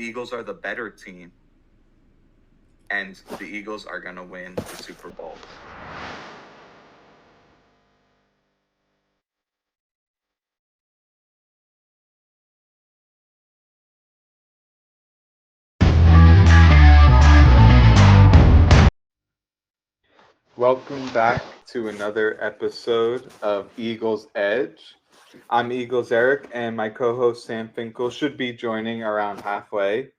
the Eagles are the better team, and the Eagles are going to win the Super Bowl. Welcome back to another episode of Eagles Edge. I'm Eagles Eric, and my co-host Sam Finkel should be joining around halfway.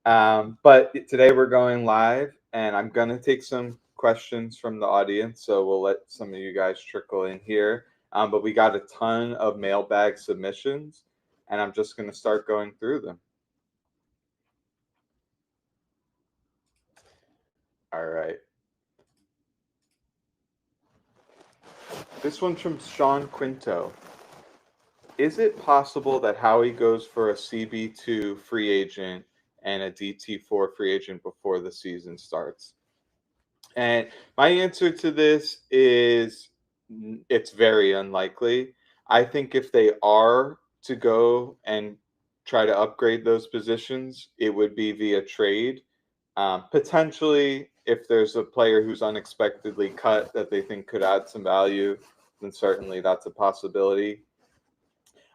But today we're going live, and I'm gonna take some questions from the audience, so we'll let some of you guys trickle in here. But we got a ton of mailbag submissions, and I'm just gonna start going through them. All right. This one's from Sean Quinto. Is it possible that Howie goes for a CB2 free agent and a DT4 free agent before the season starts? And my answer to this is it's very unlikely. I think if they are to go and try to upgrade those positions, it would be via trade. Potentially, if there's a player who's unexpectedly cut that they think could add some value, then certainly that's a possibility.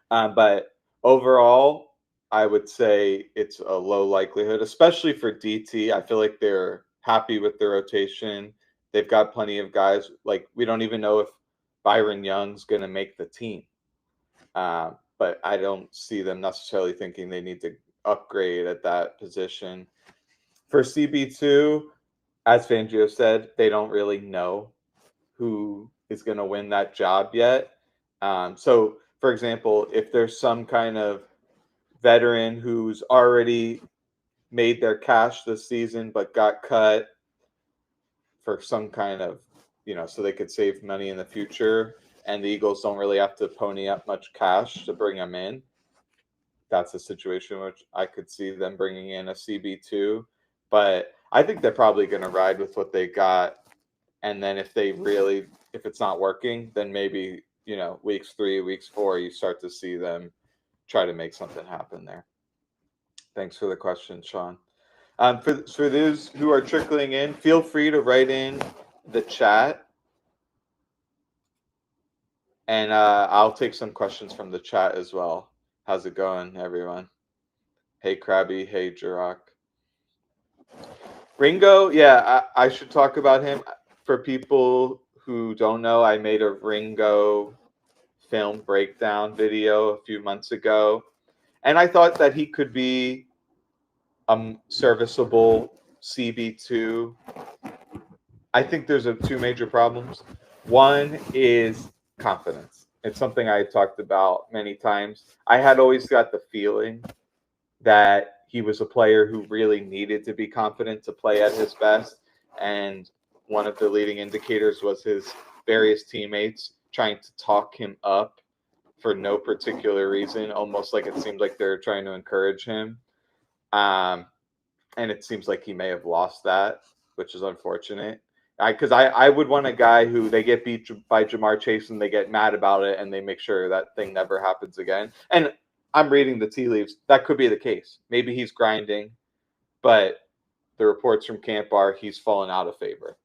But overall, I would say it's a low likelihood, especially for DT. I feel like they're happy with their rotation. They've got plenty of guys. Like, we don't even know if Byron Young's going to make the team. But I don't see them necessarily thinking they need to upgrade at that position. For CB2, as Fangio said, they don't really know who is going to win that job yet. So, for example, if there's some kind of veteran who's already made their cash this season but got cut for some kind of, so they could save money in the future, and the Eagles don't really have to pony up much cash to bring them in, that's a situation which I could see them bringing in a CB2. But I think they're probably going to ride with what they got, and then if it's not working, then maybe weeks 3, weeks 4, you start to see them try to make something happen there. Thanks for the question, Sean. For those who are trickling in, feel free to write in the chat, and I'll take some questions from the chat as well. How's it going, everyone? Hey, Krabby. Hey, Jirok. Ringo, yeah, I should talk about him. For people who don't know, I made a Ringo film breakdown video a few months ago, and I thought that he could be a serviceable CB2. I think there's two major problems. One is confidence. It's something I talked about many times. I had always got the feeling that he was a player who really needed to be confident to play at his best. And one of the leading indicators was his various teammates trying to talk him up for no particular reason, almost like it seemed like they're trying to encourage him. Um, and it seems like he may have lost that, which is unfortunate. Because I would want a guy who they get beat by Jamar Chase and they get mad about it and they make sure that thing never happens again. And I'm reading the tea leaves. That could be the case. Maybe he's grinding, but the reports from camp are he's fallen out of favor.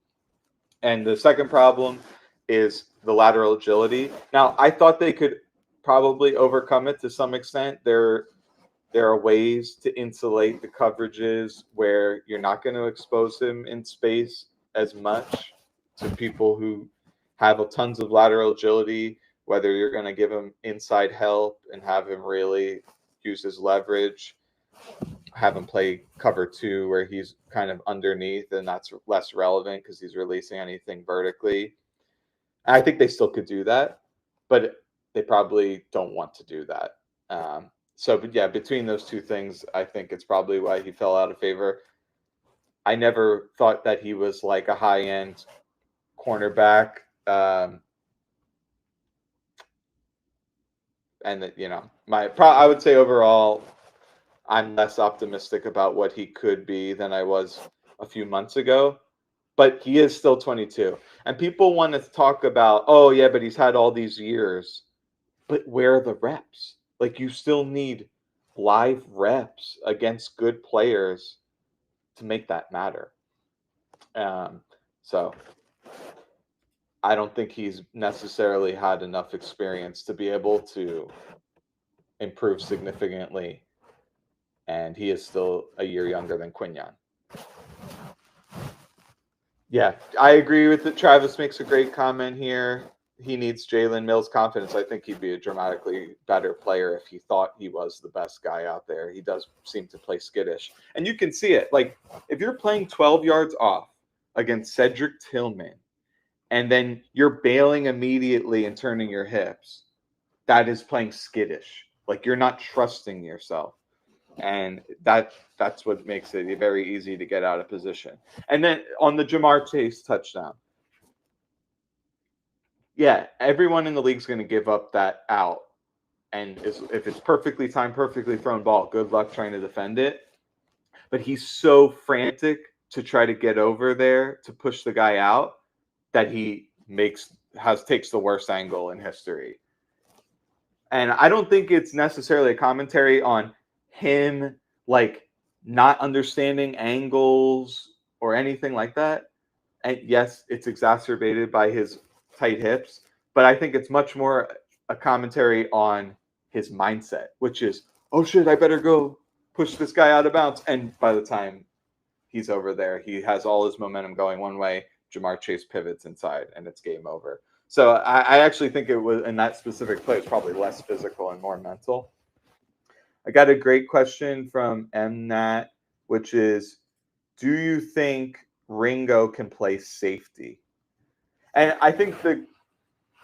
And the second problem is the lateral agility. Now, I thought they could probably overcome it to some extent. There are ways to insulate the coverages where you're not going to expose him in space as much to people who have tons of lateral agility, whether you're going to give him inside help and have him really use his leverage, have him play cover 2 where he's kind of underneath, and that's less relevant because he's releasing anything vertically. And I think they still could do that, but they probably don't want to do that. But yeah, between those two things, I think it's probably why he fell out of favor. I never thought that he was like a high end cornerback. And that, I would say overall, I'm less optimistic about what he could be than I was a few months ago. But he is still 22. And people want to talk about, oh, yeah, but he's had all these years. But where are the reps? Like, you still need live reps against good players to make that matter. So I don't think he's necessarily had enough experience to be able to improve significantly, and he is still a year younger than Quinyon. Yeah, I agree with it. Travis makes a great comment here. He needs Jalen Mills' confidence. I think he'd be a dramatically better player if he thought he was the best guy out there. He does seem to play skittish. And you can see it. Like, if you're playing 12 yards off against Cedric Tillman, and then you're bailing immediately and turning your hips, that is playing skittish. Like, you're not trusting yourself. And that's what makes it very easy to get out of position. And then on the Jamar Chase touchdown, yeah, everyone in the league is going to give up that out. And if it's perfectly timed, perfectly thrown ball, good luck trying to defend it. But he's so frantic to try to get over there to push the guy out that he takes the worst angle in history. And I don't think it's necessarily a commentary on him like not understanding angles or anything like that. And yes, it's exacerbated by his tight hips, but I think it's much more a commentary on his mindset, which is, oh shit, I better go push this guy out of bounds. And by the time he's over there, he has all his momentum going one way. Jamar Chase pivots inside, and it's game over. So I actually think it was in that specific play, it's probably less physical and more mental. I got a great question from MNAT, which is, do you think Ringo can play safety? And I think the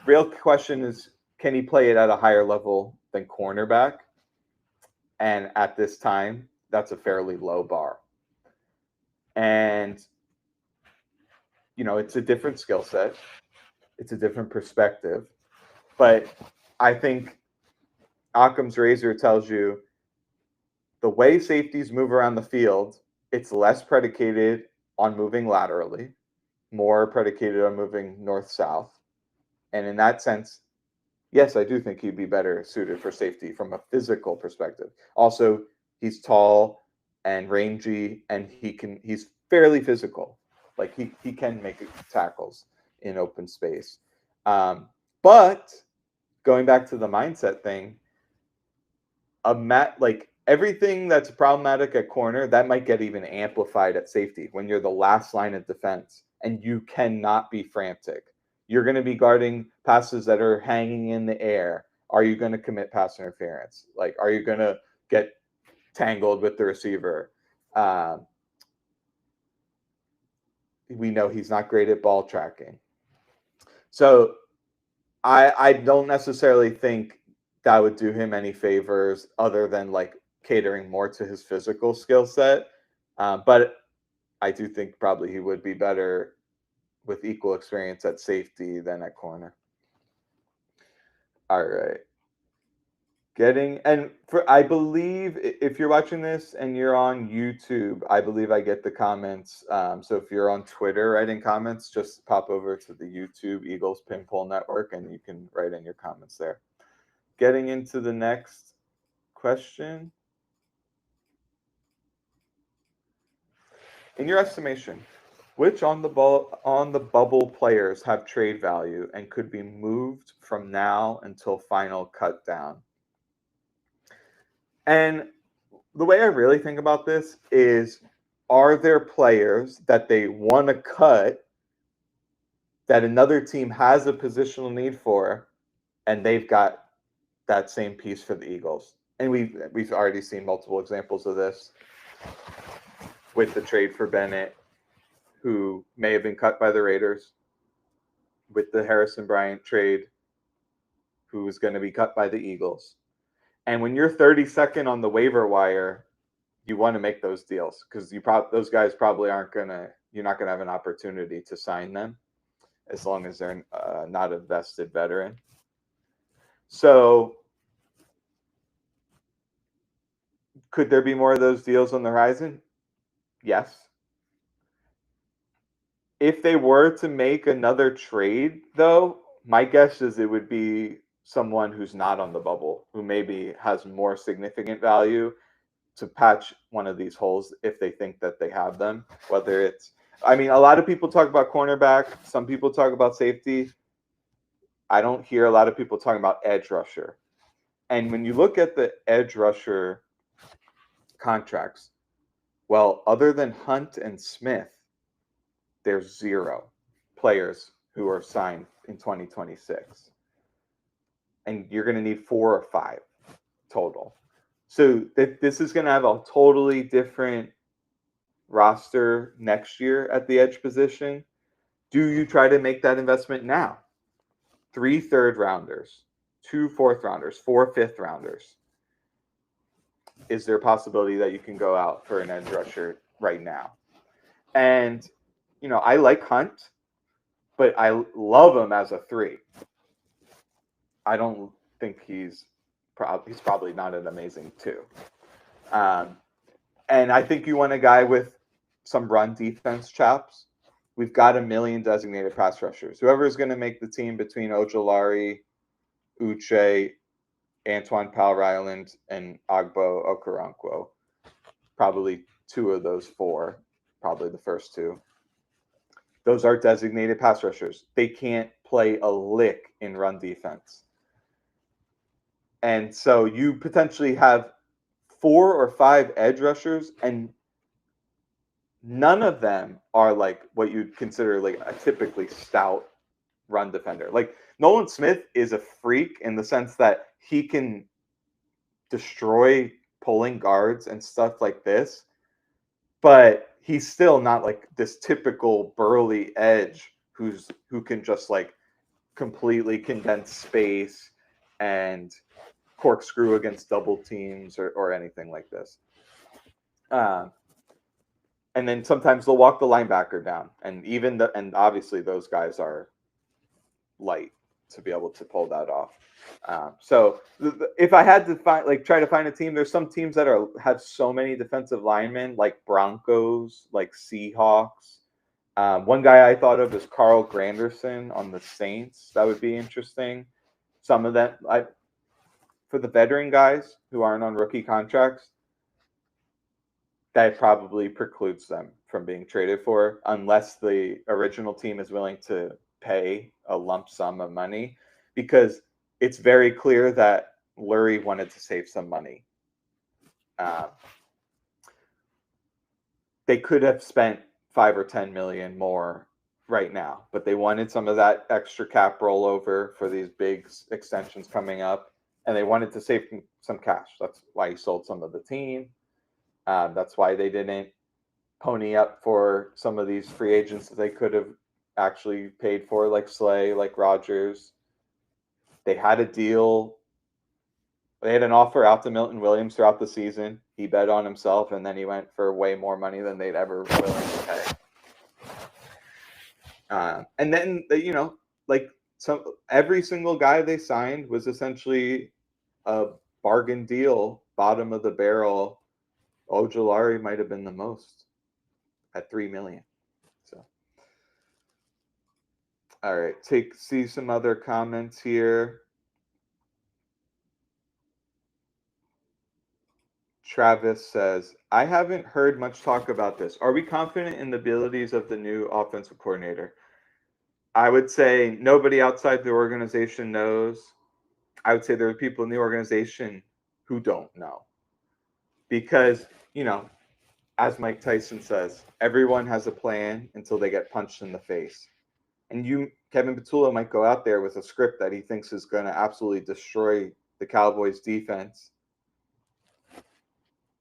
real question is, can he play it at a higher level than cornerback? And at this time, that's a fairly low bar. And, it's a different skill set. It's a different perspective. But I think Occam's razor tells you the way safeties move around the field, it's less predicated on moving laterally, more predicated on moving north-south. And in that sense, yes, I do think he'd be better suited for safety from a physical perspective. Also, he's tall and rangy, and he's fairly physical. Like he can make tackles in open space. But going back to the mindset thing, like everything that's problematic at corner, that might get even amplified at safety when you're the last line of defense and you cannot be frantic. You're going to be guarding passes that are hanging in the air. Are you going to commit pass interference? Like, are you going to get tangled with the receiver? We know he's not great at ball tracking. So I don't necessarily think that would do him any favors other than like catering more to his physical skill set. But I do think probably he would be better with equal experience at safety than at corner. All right. I believe if you're watching this and you're on YouTube, I believe I get the comments. So if you're on Twitter writing comments, just pop over to the YouTube Eagles Pinpole Network and you can write in your comments there. Getting into the next question. In your estimation, which on the bubble players have trade value and could be moved from now until final cut down? And the way I really think about this is, are there players that they want to cut that another team has a positional need for, and they've got that same piece for the Eagles? And we've already seen multiple examples of this with the trade for Bennett, who may have been cut by the Raiders, with the Harrison Bryant trade, who was going to be cut by the Eagles. And when you're 32nd on the waiver wire, you want to make those deals because those guys probably you're not gonna have an opportunity to sign them as long as they're not a vested veteran. So could there be more of those deals on the horizon? Yes. If they were to make another trade, though, my guess is it would be someone who's not on the bubble, who maybe has more significant value to patch one of these holes if they think that they have them. Whether it's, I mean, a lot of people talk about cornerback, some people talk about safety. I don't hear a lot of people talking about edge rusher. And when you look at the edge rusher contracts, well, other than Hunt and Smith, there's 0 players who are signed in 2026. And you're going to need 4 or 5 total. So this is going to have a totally different roster next year at the edge position. Do you try to make that investment now? 3 third-rounders, 2 fourth-rounders, 4 fifth-rounders. Is there a possibility that you can go out for an edge rusher right now? And, you know, I like Hunt, but I love him as a 3. I don't think he's probably not an amazing 2. And I think you want a guy with some run defense chops. We've got 1 million designated pass rushers. Whoever is going to make the team between Ojulari, Uche, Antoine Powell-Ryland, and Agbo Okoronkwo, probably 2 of those 4, probably the first 2. Those are designated pass rushers. They can't play a lick in run defense. And so you potentially have 4 or 5 edge rushers, and none of them are like what you'd consider like a typically stout run defender. Like Nolan Smith is a freak in the sense that he can destroy pulling guards and stuff like this, but he's still not like this typical burly edge who can just like completely condense space and corkscrew against double teams or anything like this. And then sometimes they'll walk the linebacker down, and and obviously those guys are light to be able to pull that off. So if I had to try to find a team, there's some teams that have so many defensive linemen, like Broncos, like Seahawks. One guy I thought of is Carl Granderson on the Saints. That would be interesting. Some of that, for the veteran guys who aren't on rookie contracts, that probably precludes them from being traded for unless the original team is willing to pay a lump sum of money, because it's very clear that Lurie wanted to save some money. They could have spent 5 or 10 million more right now, but they wanted some of that extra cap rollover for these big extensions coming up, and they wanted to save some cash. That's why he sold some of the team. That's why they didn't pony up for some of these free agents that they could have actually paid for, like Slay, like Rodgers. They had a deal. They had an offer out to Milton Williams throughout the season. He bet on himself, and then he went for way more money than they'd ever willing to pay. And then, every single guy they signed was essentially a bargain deal, bottom of the barrel. Ojulari might have been the most at $3 million. So, all right, see some other comments here. Travis says, I haven't heard much talk about this. Are we confident in the abilities of the new offensive coordinator? I would say nobody outside the organization knows. I would say there are people in the organization who don't know. Because, as Mike Tyson says, everyone has a plan until they get punched in the face. And Kevin Petullo might go out there with a script that he thinks is going to absolutely destroy the Cowboys defense.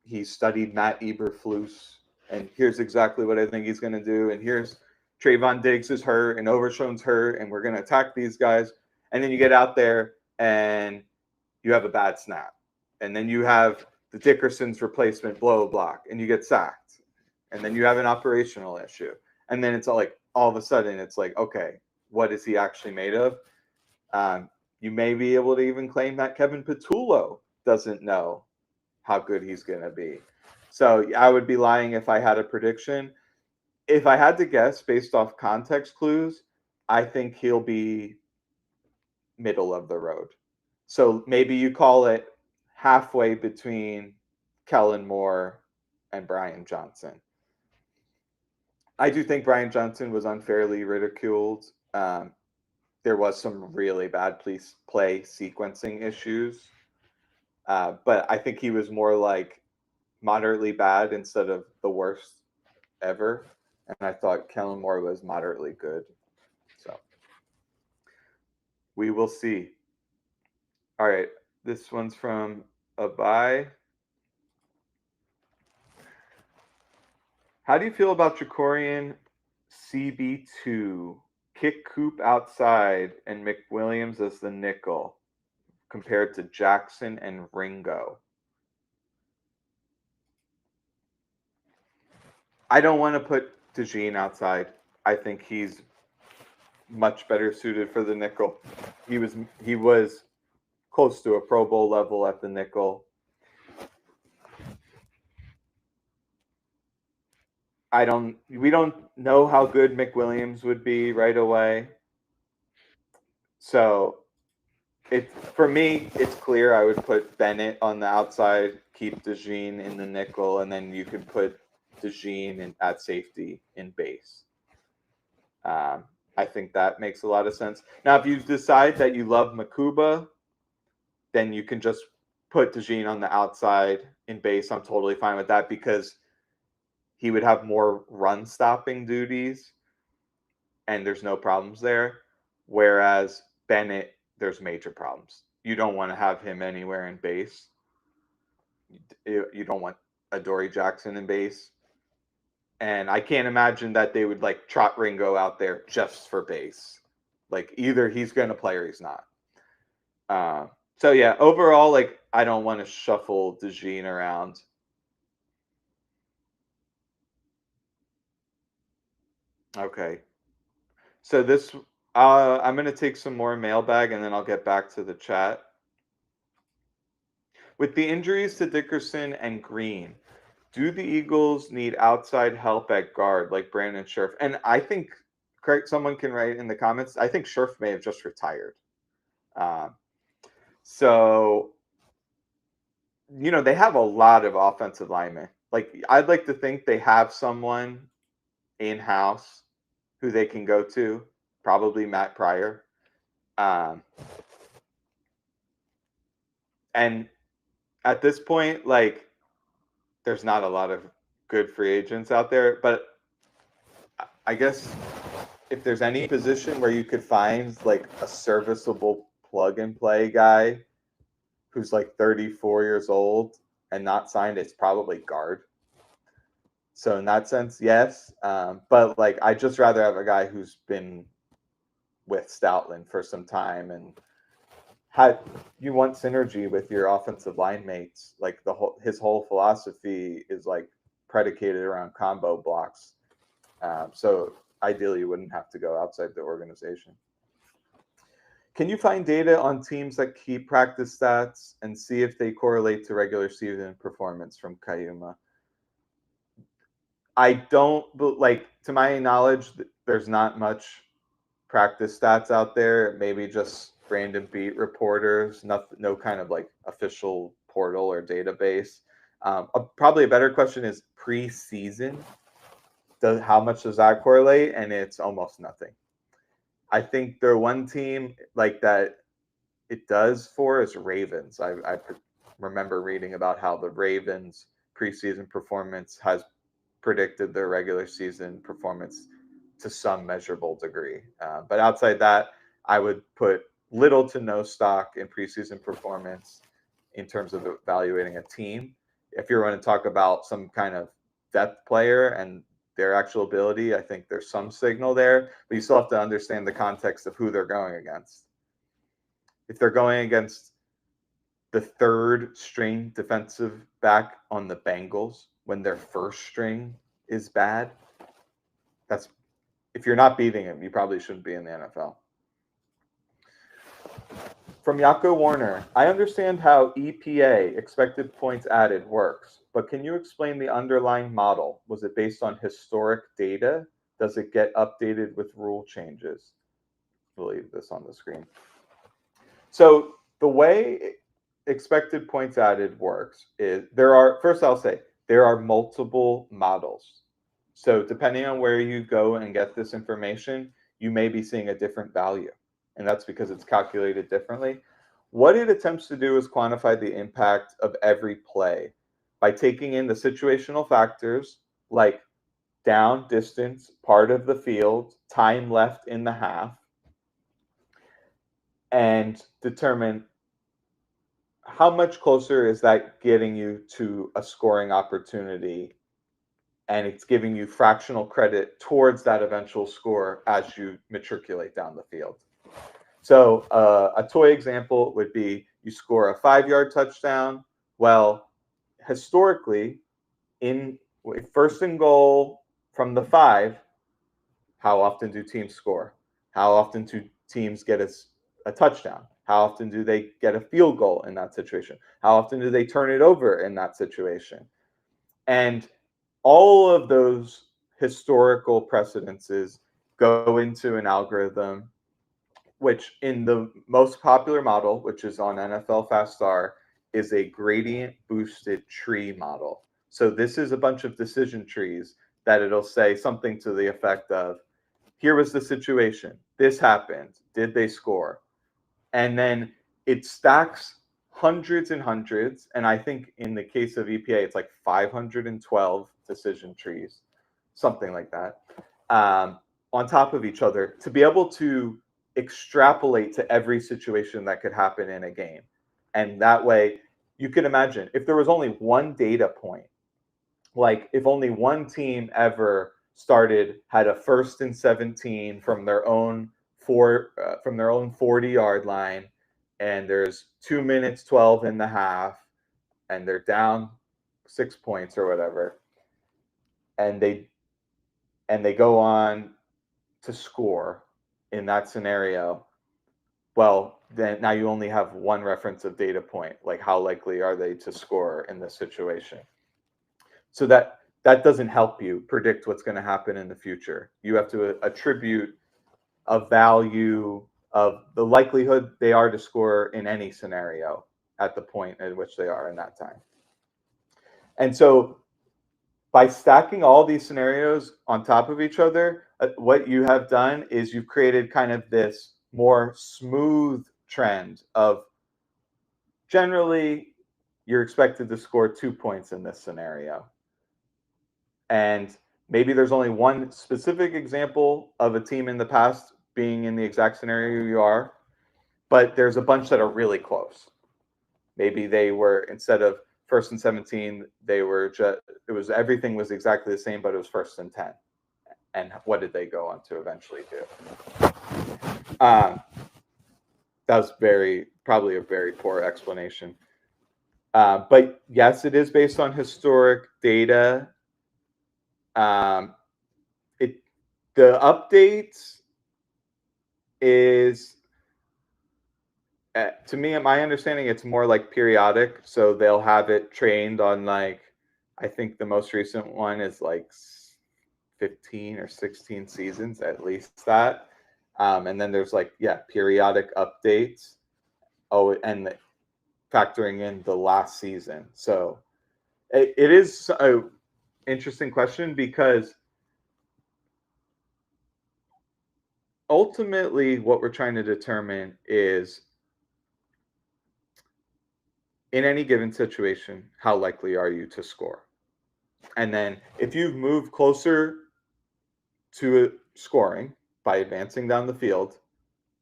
He studied Matt Eberflus, and here's exactly what I think he's going to do. And here's Trayvon Diggs is hurt, and Overshown's hurt, and we're going to attack these guys. And then you get out there, and you have a bad snap. And then you have the Dickerson's replacement blow block, and you get sacked. And then you have an operational issue. And then it's all of a sudden, it's like, okay, what is he actually made of? You may be able to even claim that Kevin Petullo doesn't know how good he's going to be. So I would be lying if I had a prediction. If I had to guess based off context clues, I think he'll be middle of the road. So maybe you call it halfway between Kellen Moore and Brian Johnson. I do think Brian Johnson was unfairly ridiculed. There was some really bad play sequencing issues, but I think he was more like moderately bad instead of the worst ever. And I thought Kellen Moore was moderately good. So we will see. All right, this one's from Abai. How do you feel about Jacorian CB2? Kick Coop outside and McWilliams as the nickel compared to Jackson and Ringo. I don't want to put DeJean outside. I think he's much better suited for the nickel. He was close to a Pro Bowl level at the nickel. We don't know how good McWilliams would be right away. So for me, it's clear I would put Bennett on the outside, keep DeJean in the nickel, and then you could put DeJean at safety in base. I think that makes a lot of sense. Now, if you decide that you love Makuba, then you can just put DeJean on the outside in base. I'm totally fine with that because he would have more run stopping duties and there's no problems there. Whereas Bennett, there's major problems. You don't want to have him anywhere in base. You don't want Adoree Jackson in base. And I can't imagine that they would like trot Ringo out there just for base. Like either he's going to play or he's not. So yeah, overall, like I don't want to shuffle DeJean around. Okay. So this, I'm going to take some more mailbag and then I'll get back to the chat. With the injuries to Dickerson and Green, do the Eagles need outside help at guard like Brandon Scherf? And I think, someone can write in the comments, I think Scherf may have just retired. So, they have a lot of offensive linemen. Like, I'd like to think they have someone in-house who they can go to, probably Matt Pryor. And at this point, like, there's not a lot of good free agents out there, but I guess if there's any position where you could find like a serviceable plug and play guy who's like 34 years old and not signed, it's probably guard. So in that sense, yes. But like, I'd just rather have a guy who's been with Stoutland for some time and you want synergy with your offensive line mates. Like his whole philosophy is like predicated around combo blocks. So ideally, you wouldn't have to go outside the organization. Can you find data on teams that keep practice stats and see if they correlate to regular season performance from Kayuma? I don't, like, to my knowledge, there's not much practice stats out there. Maybe just random beat reporters, no kind of like official portal or database. Probably a better question is preseason. How much does that correlate? And it's almost nothing. I think the one team like that it does for is Ravens. I remember reading about how the Ravens preseason performance has predicted their regular season performance to some measurable degree. But outside that, I would put little to no stock in preseason performance in terms of evaluating a team. If you're going to talk about some kind of depth player and their actual ability, I think there's some signal there, but you still have to understand the context of who they're going against. If they're going against the third string defensive back on the Bengals when their first string is bad, if you're not beating him, you probably shouldn't be in the NFL. From Yako Warner, I understand how EPA, expected points added, works, but can you explain the underlying model? Was it based on historic data? Does it get updated with rule changes? We'll leave this on the screen. So the way expected points added works is there are, first I'll say, there are multiple models. So depending on where you go and get this information, you may be seeing a different value. And that's because it's calculated differently. What it attempts to do is quantify the impact of every play by taking in the situational factors like down, distance, part of the field, time left in the half, and determine how much closer is that getting you to a scoring opportunity, and it's giving you fractional credit towards that eventual score as you matriculate down the field. So a toy example would be you score a 5-yard touchdown. Well, historically, in first and goal from the 5, how often do teams score? How often do teams get a touchdown? How often do they get a field goal in that situation? How often do they turn it over in that situation? And all of those historical precedences go into an algorithm, which in the most popular model, which is on NFL FastStar, is a gradient boosted tree model. So this is a bunch of decision trees that it'll say something to the effect of, here was the situation, this happened, did they score? And then it stacks hundreds and hundreds, and I think in the case of EPA, it's like 512 decision trees, something like that, on top of each other to be able to extrapolate to every situation that could happen in a game. And that way, you can imagine if there was only one data point, like if only one team ever had a 1st and 17 from their own 40-yard line, and there's 2 minutes 12 in the half, and they're down 6 points or whatever, and they go on to score in that scenario. Well, then now you only have one reference of data point, like how likely are they to score in this situation. So that doesn't help you predict what's going to happen in the future. You have to attribute a value of the likelihood they are to score in any scenario at the point at which they are in that time. And so by stacking all these scenarios on top of each other, what you have done is you've created kind of this more smooth trend of generally you're expected to score 2 points in this scenario. And maybe there's only one specific example of a team in the past being in the exact scenario you are, but there's a bunch that are really close. Maybe they were, instead of 1st and 17, they were just, everything was exactly the same, but it was 1st and 10. And what did they go on to eventually do? That was probably a very poor explanation. But yes, it is based on historic data. The updates is, to me, my understanding, it's more like periodic. So they'll have it trained on, like, I think the most recent one is like 15 or 16 seasons, at least that. And then there's like, periodic updates. Oh, and factoring in the last season. So it is an interesting question, because ultimately what we're trying to determine is, in any given situation, how likely are you to score? And then if you've moved closer to scoring by advancing down the field,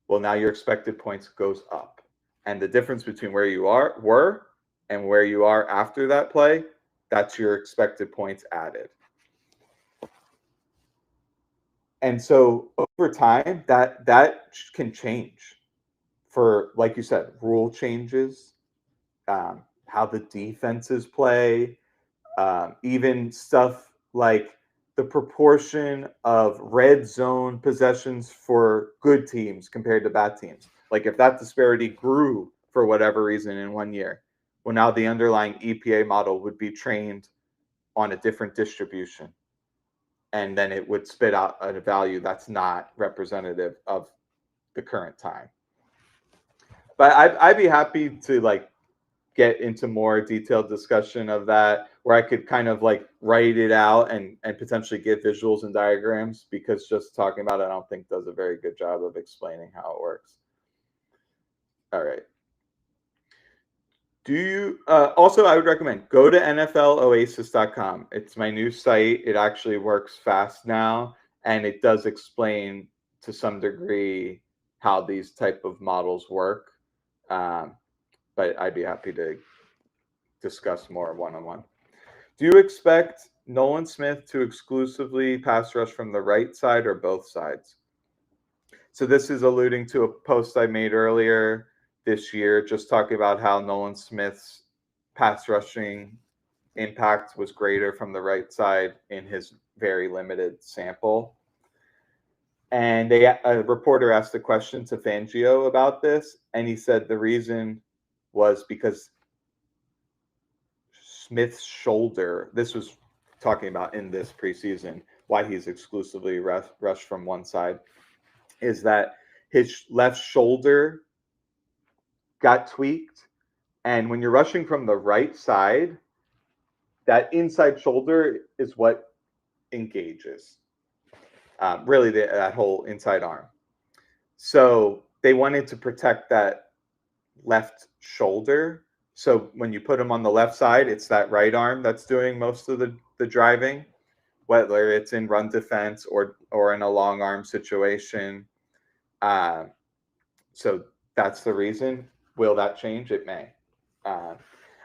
well, now your expected points goes up. And the difference between where you were and where you are after that play, that's your expected points added. And so over time, that can change for, like you said, rule changes, how the defenses play, even stuff like the proportion of red zone possessions for good teams compared to bad teams. Like if that disparity grew for whatever reason in 1 year, well, now the underlying EPA model would be trained on a different distribution. And then it would spit out a value that's not representative of the current time. But I'd be happy to like get into more detailed discussion of that, where I could kind of like write it out and potentially give visuals and diagrams, because just talking about it I don't think does a very good job of explaining how it works. All right. Do you also, I would recommend go to nfloasis.com. It's my new site. It actually works fast now, and it does explain to some degree how these type of models work. But I'd be happy to discuss more one-on-one. Do you expect Nolan Smith to exclusively pass rush from the right side or both sides? So this is alluding to a post I made earlier this year, just talking about how Nolan Smith's pass rushing impact was greater from the right side in his very limited sample. And a reporter asked a question to Fangio about this, and he said the reason was because Smith's shoulder, this was talking about in this preseason, why he's exclusively rushed from one side, is that his left shoulder got tweaked. And when you're rushing from the right side, that inside shoulder is what engages, really that whole inside arm. So they wanted to protect that left shoulder. So when you put him on the left side, it's that right arm that's doing most of the driving, whether it's in run defense or in a long arm situation. So that's the reason. Will that change? It may.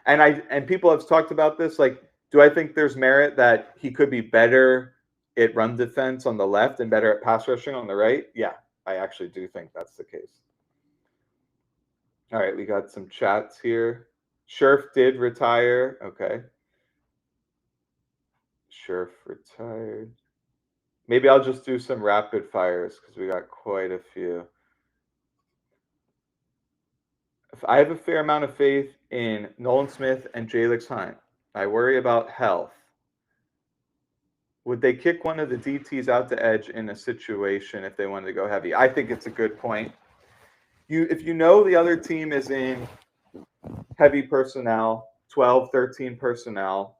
And people have talked about this. Like, do I think there's merit that he could be better at run defense on the left and better at pass rushing on the right? Yeah, I actually do think that's the case. All right, we got some chats here. Scherf did retire. Okay. Scherf retired. Maybe I'll just do some rapid fires because we got quite a few. I have a fair amount of faith in Nolan Smith and Jalix Hunt. I worry about health. Would they kick one of the DTs out to edge in a situation if they wanted to go heavy? I think it's a good point. If you know the other team is in heavy personnel, 12, 13 personnel,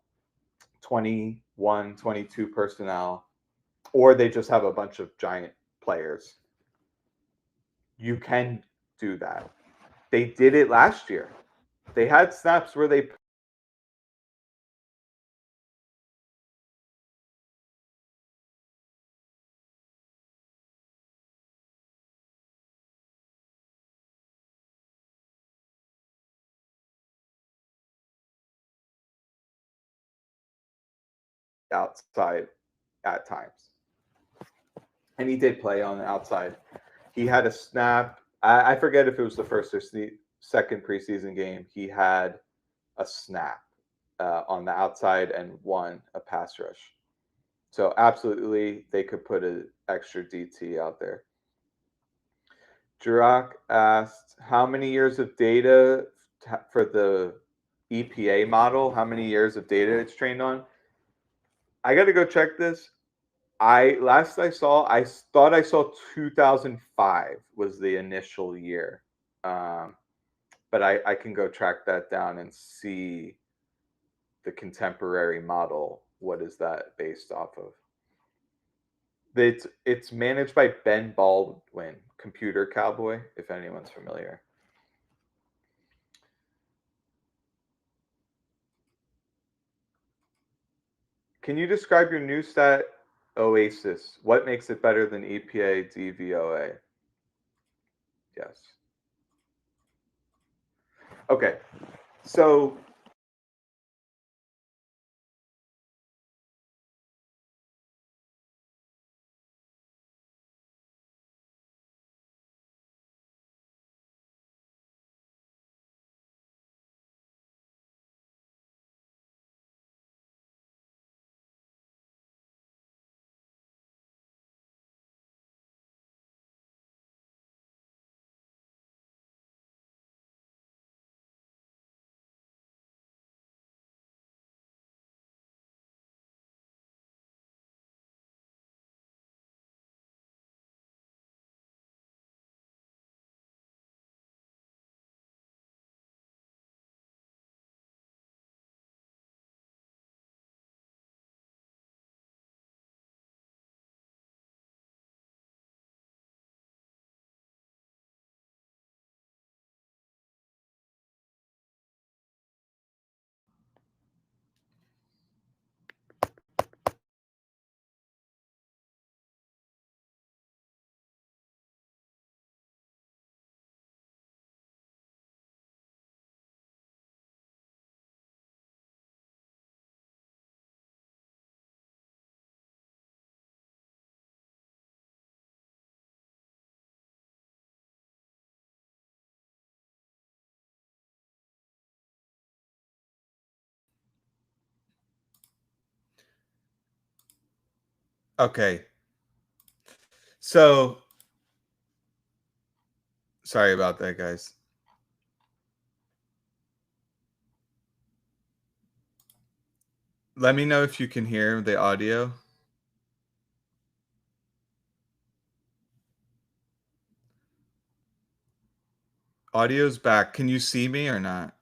21, 22 personnel, or they just have a bunch of giant players, you can do that. They did it last year. They had snaps where they outside at times. And he did play on the outside. He had a snap. I forget if it was the first or second preseason game. He had a snap on the outside and won a pass rush. So absolutely, they could put an extra DT out there. Jirak asked, how many years of data for the EPA model? How many years of data it's trained on? I got to go check this. I thought I saw 2005 was the initial year, but I can go track that down and see the contemporary model. What is that based off of? It's managed by Ben Baldwin, Computer Cowboy, if anyone's familiar. Can you describe your new stat Oasis? What makes it better than EPA DVOA? Yes. Okay. So Okay. So sorry about that, guys. Let me know if you can hear the audio. Audio's back. Can you see me or not?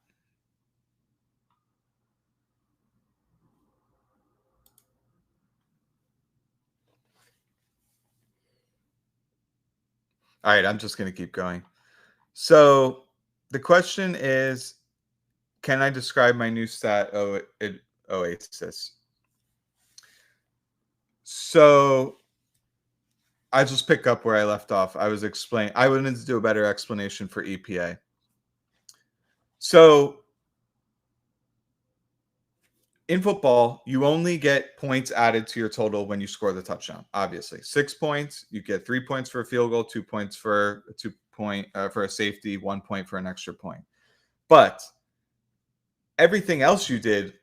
All right, I'm just going to keep going. So the question is, can I describe my new stat Oasis? So I just pick up where I left off. I wanted to do a better explanation for EPA. So in football, you only get points added to your total when you score the touchdown. Obviously, 6 points, you get 3 points for a field goal, 2 points for a 2-point for a safety, 1 point for an extra point. But everything else you did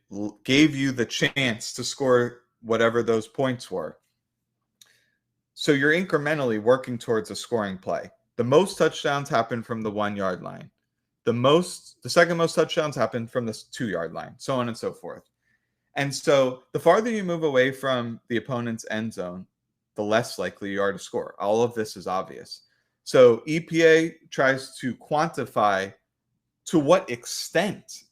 gave you the chance to score whatever those points were. So you're incrementally working towards a scoring play. The most touchdowns happen from the 1 yard line. The second most touchdowns happen from the 2 yard line, so on and so forth. And so the farther you move away from the opponent's end zone, the less likely you are to score. All of this is obvious. So EPA tries to quantify to what extent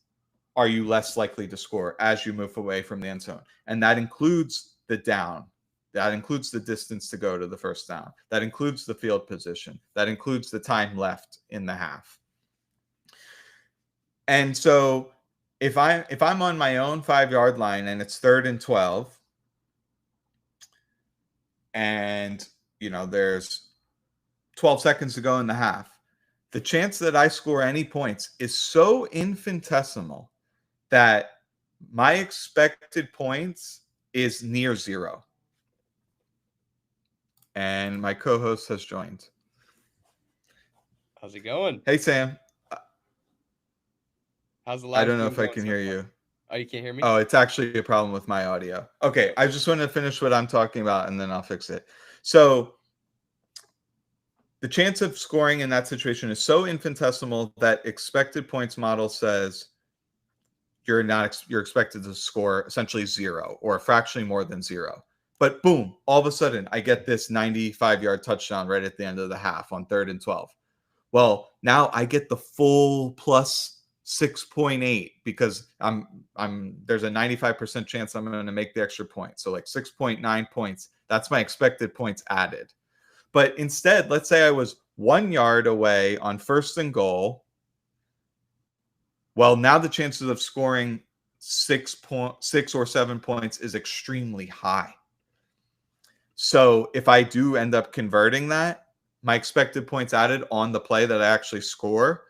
are you less likely to score as you move away from the end zone. And that includes the down. That includes the distance to go to the first down. That includes the field position. That includes the time left in the half. And so if I'm on my own 5 yard line and it's 3rd and 12, and there's 12 seconds to go in the half, the chance that I score any points is so infinitesimal that my expected points is near 0. And my co-host has joined. How's it going? Hey, Sam. How's the live I don't know stream if I going can so hear far? you. Oh, you can't hear me? Oh, it's actually a problem with my audio. Okay, I just want to finish what I'm talking about and then I'll fix it. So the chance of scoring in that situation is so infinitesimal that expected points model says you're expected to score essentially 0 or fractionally more than 0. But boom, all of a sudden I get this 95-yard touchdown right at the end of the half on 3rd and 12. Well, now I get the full plus 6.8 because there's a 95% chance I'm going to make the extra point. So like 6.9 points, that's my expected points added. But instead, let's say I was 1 yard away on 1st and goal. Well, now the chances of scoring 6 or 7 points is extremely high. So if I do end up converting that, my expected points added on the play that I actually score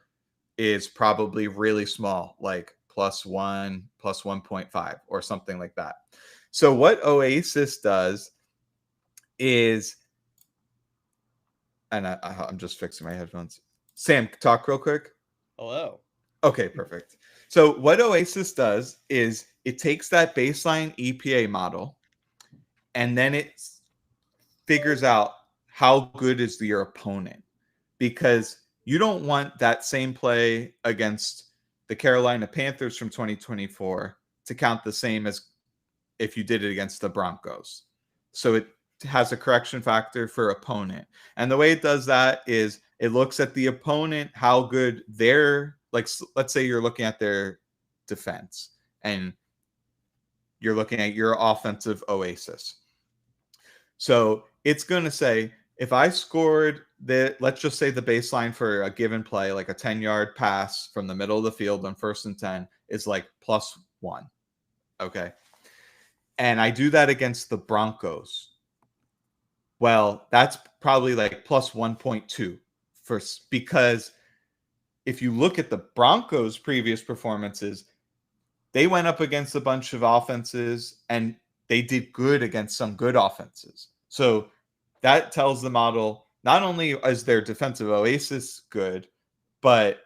is probably really small, like +1, +1.5, or something like that. So what Oasis does is, and I'm just fixing my headphones. Sam, talk real quick. Hello. Okay, perfect. So what Oasis does is it takes that baseline EPA model and then it figures out how good is your opponent, because you don't want that same play against the Carolina Panthers from 2024 to count the same as if you did it against the Broncos. So it has a correction factor for opponent. And the way it does that is it looks at the opponent, how good they're, like, let's say you're looking at their defense and you're looking at your offensive Oasis. So it's going to say, if I scored let's just say the baseline for a given play, like a 10-yard pass from the middle of the field on 1st and 10 is like +1. Okay. And I do that against the Broncos. Well, that's probably like +1.2 because if you look at the Broncos' previous performances, they went up against a bunch of offenses and they did good against some good offenses. So that tells the model not only is their defensive Oasis good, but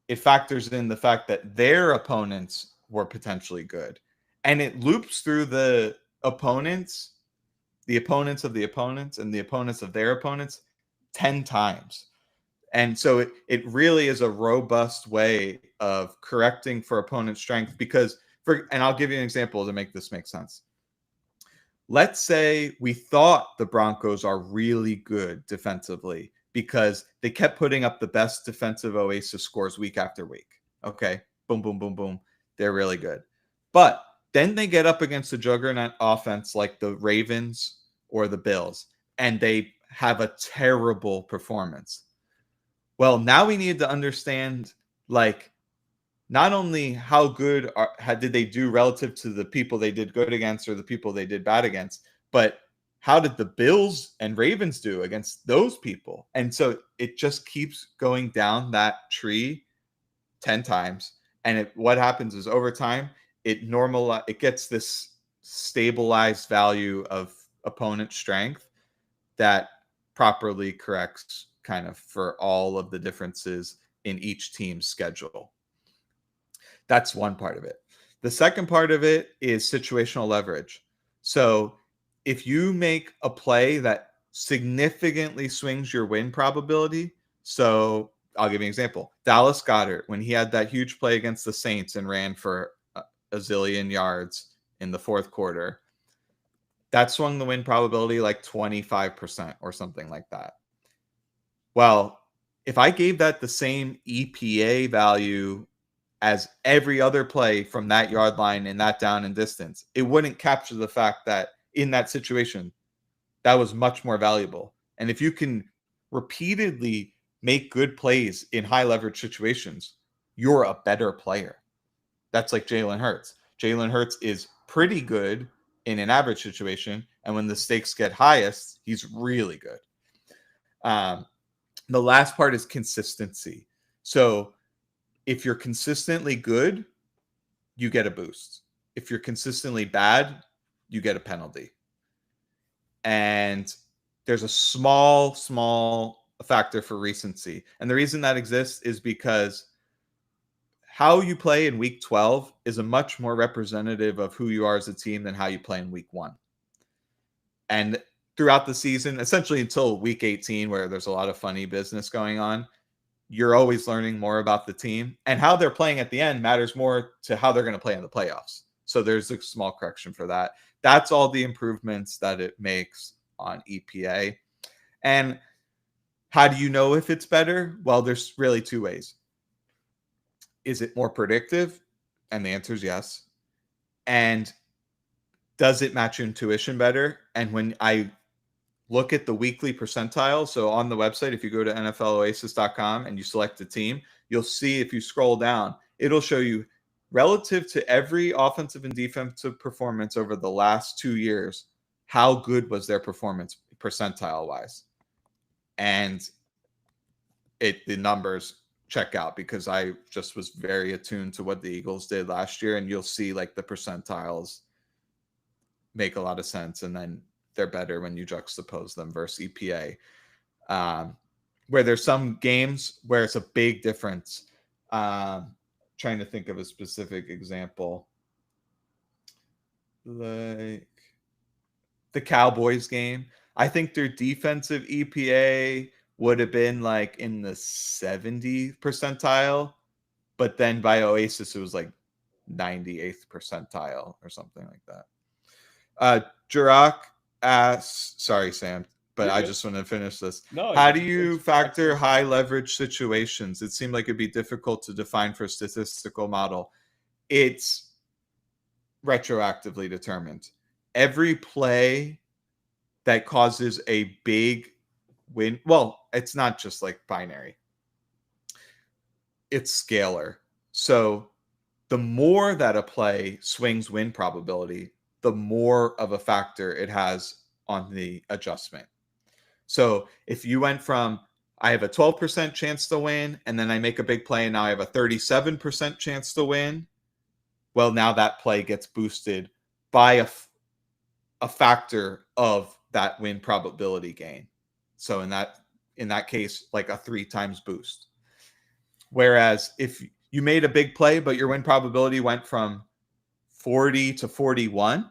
it factors in the fact that their opponents were potentially good. And it loops through the opponents, the opponents of the opponents and the opponents of their opponents 10 times. And so it really is a robust way of correcting for opponent strength because and I'll give you an example to make this make sense. Let's say we thought the Broncos are really good defensively because they kept putting up the best defensive Oasis scores week after week. Okay, boom, boom, boom, boom. They're really good. But then they get up against a juggernaut offense like the Ravens or the Bills, and they have a terrible performance. Well, now we need to understand, like, not only how good did they do relative to the people they did good against or the people they did bad against, but how did the Bills and Ravens do against those people? And so it just keeps going down that tree 10 times. And what happens is over time, it gets this stabilized value of opponent strength that properly corrects kind of for all of the differences in each team's schedule. That's one part of it. The second part of it is situational leverage. So if you make a play that significantly swings your win probability, so I'll give you an example. Dallas Goedert, when he had that huge play against the Saints and ran for a zillion yards in the fourth quarter, that swung the win probability like 25% or something like that. Well, if I gave that the same EPA value as every other play from that yard line and that down and distance, it wouldn't capture the fact that in that situation, that was much more valuable. And if you can repeatedly make good plays in high leverage situations, you're a better player. That's like Jalen Hurts. Jalen Hurts is pretty good in an average situation. And when the stakes get highest, he's really good. The last part is consistency. So if you're consistently good, you get a boost. If you're consistently bad, you get a penalty. And there's a small factor for recency. And the reason that exists is because how you play in week 12 is a much more representative of who you are as a team than how you play in week 1. And throughout the season, essentially until week 18, where there's a lot of funny business going on, you're always learning more about the team, and how they're playing at the end matters more to how they're going to play in the playoffs. So there's a small correction for that. That's all the improvements that it makes on EPA. And how do you know if it's better? Well, there's really two ways. Is it more predictive? And the answer is yes. And does it match your intuition better? And when I look at the weekly percentile, so on the website, if you go to NFLoasis.com and you select the team, you'll see if you scroll down, it'll show you relative to every offensive and defensive performance over the last 2 years, how good was their performance percentile wise. And the numbers check out because I just was very attuned to what the Eagles did last year, and you'll see like the percentiles make a lot of sense, and then they're better when you juxtapose them versus EPA. Where there's some games where it's a big difference. Trying to think of a specific example. Like the Cowboys game. I think their defensive EPA would have been like in the 70th percentile, but then by Oasis, it was like 98th percentile or something like that. Jirak asks, sorry, Sam, but I just want to finish this. No, How do you factor high leverage situations? It seemed like it'd be difficult to define for a statistical model. It's retroactively determined. Every play that causes a big win, well, it's not just like binary. It's scalar. So the more that a play swings win probability, the more of a factor it has on the adjustment. So if you went from, I have a 12% chance to win, and then I make a big play, and now I have a 37% chance to win, well, now that play gets boosted by a factor of that win probability gain. So in that case, like a 3 times boost. Whereas if you made a big play, but your win probability went from 40 to 41,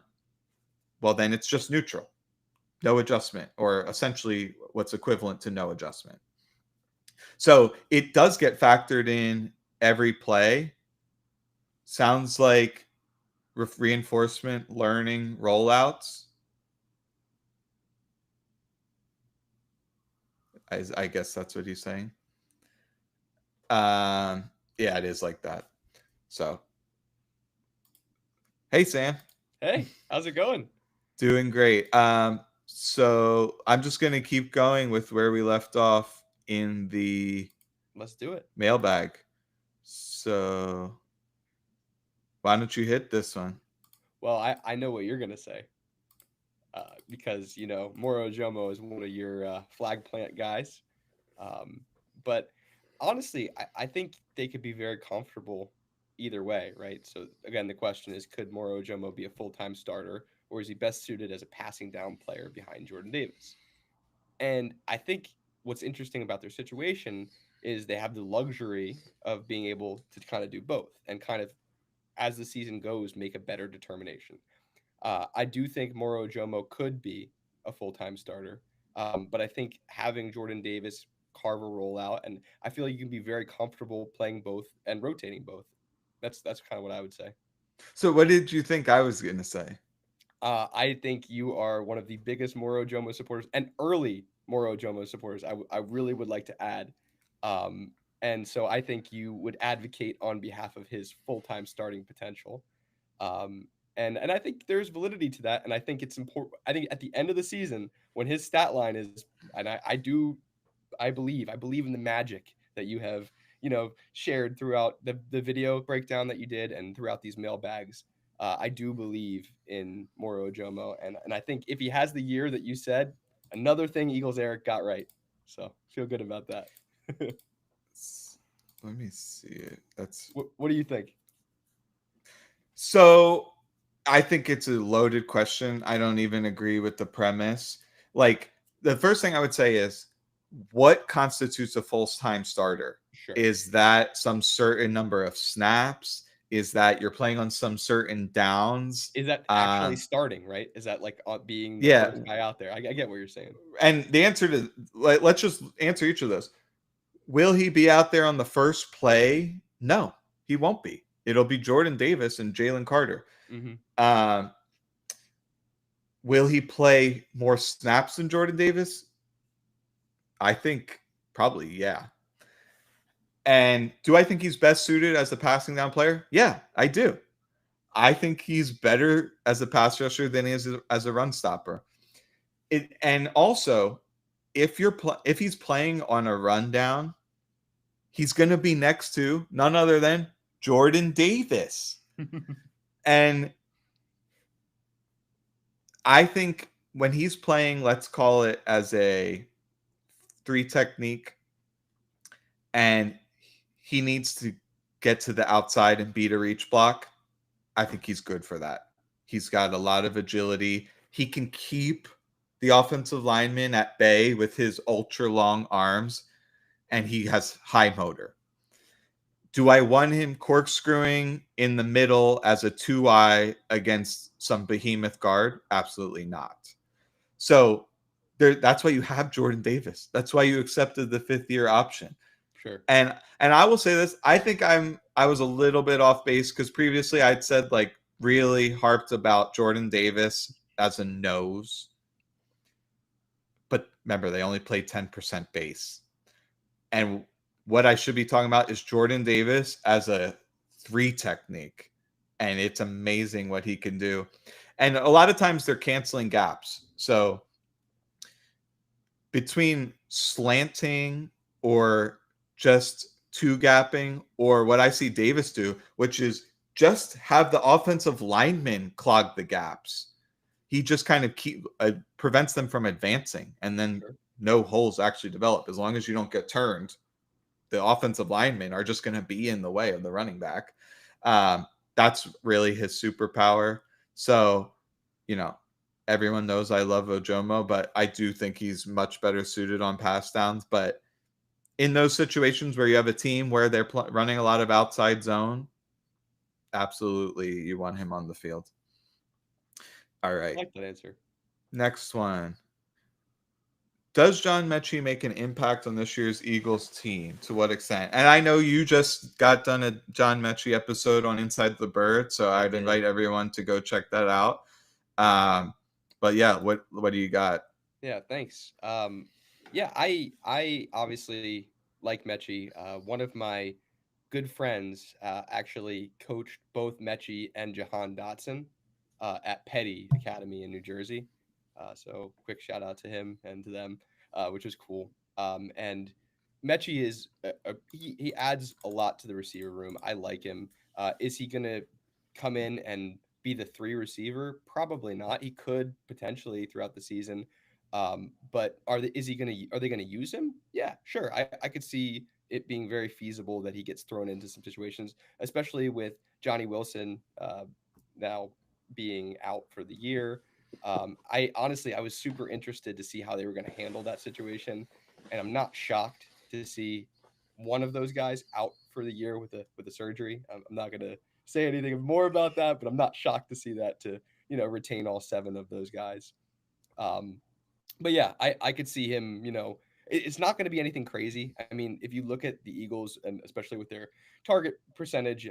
well, then it's just neutral. no adjustment, or essentially what's equivalent to no adjustment. So it does get factored in every play. Sounds like reinforcement learning rollouts. I guess that's what he's saying. Yeah, it is like that. So, hey Sam, Hey, how's it going? doing great. So I'm just gonna keep going with where we left off in the Let's do it. mailbag. So why don't you hit this one? Well, I know what you're gonna say, because Moro Jomo is one of your flag plant guys. Um, but honestly, I think they could be very comfortable either way, right? So again, the question is, could Moro Jomo be a full-time starter, or is he best suited as a passing down player behind Jordan Davis? And I think what's interesting about their situation is they have the luxury of being able to kind of do both and kind of, as the season goes, make a better determination. I do think Moro Jomo could be a full time starter, but I think having Jordan Davis carve a role out, and I feel like you can be very comfortable playing both and rotating both. That's kind of what I would say. So what did you think I was gonna say? I think you are one of the biggest Moro Jomo supporters and early Moro Jomo supporters. I really would like to add, um, and so I think you would advocate on behalf of his full time starting potential. And I think there's validity to that, and I think it's important. I think at the end of the season, when his stat line is, and I believe in the magic that you have, shared throughout the video breakdown that you did and throughout these mailbags. I do believe in Moro Jomo, and I think if he has the year that you said, another thing Eagles Eric got right. So feel good about that. Let me see it. That's What do you think? so I think it's a loaded question. I don't even agree with the premise. Like, the first thing I would say is, what constitutes a full-time starter? Sure. Is that some certain number of snaps? Is that you're playing on some certain downs? Is that actually starting, right? Is that like being the Yeah. first guy out there? I get what you're saying. And the answer to let's just answer each of those. Will he be out there on the first play? No, he won't be. It'll be Jordan Davis and Jalen Carter. Mm-hmm. Will he play more snaps than Jordan Davis? I think probably, yeah. And do I think he's best suited as a passing down player? Yeah, I do. I think he's better as a pass rusher than he is as a run stopper. And also, if he's playing on a rundown, he's going to be next to none other than Jordan Davis. And I think when he's playing, let's call it as a 3 technique, and he needs to get to the outside and beat a reach block, I think he's good for that. He's got a lot of agility. He can keep the offensive lineman at bay with his ultra long arms, and he has high motor. Do I want him corkscrewing in the middle as a 2-eye against some behemoth guard? Absolutely not. So that's why you have Jordan Davis. That's why you accepted the 5th-year option. Sure. And I will say this, I think I was a little bit off base because previously I'd said, like, really harped about Jordan Davis as a nose. But remember, they only play 10% base. And what I should be talking about is Jordan Davis as a 3 technique. And it's amazing what he can do. And a lot of times they're canceling gaps. So between slanting or just 2-gapping, or what I see Davis do, which is just have the offensive linemen clog the gaps. He just kind of prevents them from advancing, and then Sure. no holes actually develop. As long as you don't get turned, the offensive linemen are just going to be in the way of the running back. That's really his superpower. So, everyone knows I love Ojomo, but I do think he's much better suited on pass downs. But in those situations where you have a team where they're running a lot of outside zone, absolutely you want him on the field. All I right. like that answer. Next one. does John Mechie make an impact on this year's Eagles team? To what extent? And I know you just got done a John Mechie episode on Inside the Bird, so I'd invite everyone to go check that out. But yeah, what do you got? Yeah, thanks. Yeah, I obviously like Mechie. One of my good friends actually coached both Mechie and Jahan Dotson at Petty Academy in New Jersey. So quick shout out to him and to them, which was cool. And Mechie is he adds a lot to the receiver room. I like him. Is he gonna come in and be the 3 receiver? Probably not. He could potentially throughout the season. But are they gonna use him? Yeah, sure. I could see it being very feasible that he gets thrown into some situations, especially with Johnny Wilson now being out for the year. I was super interested to see how they were going to handle that situation, and I'm not shocked to see one of those guys out for the year with a surgery. I'm not going to say anything more about that, but I'm not shocked to see that to retain all 7 of those guys. Um, but yeah, I could see him. It's not going to be anything crazy. I mean, if you look at the Eagles and especially with their target percentage,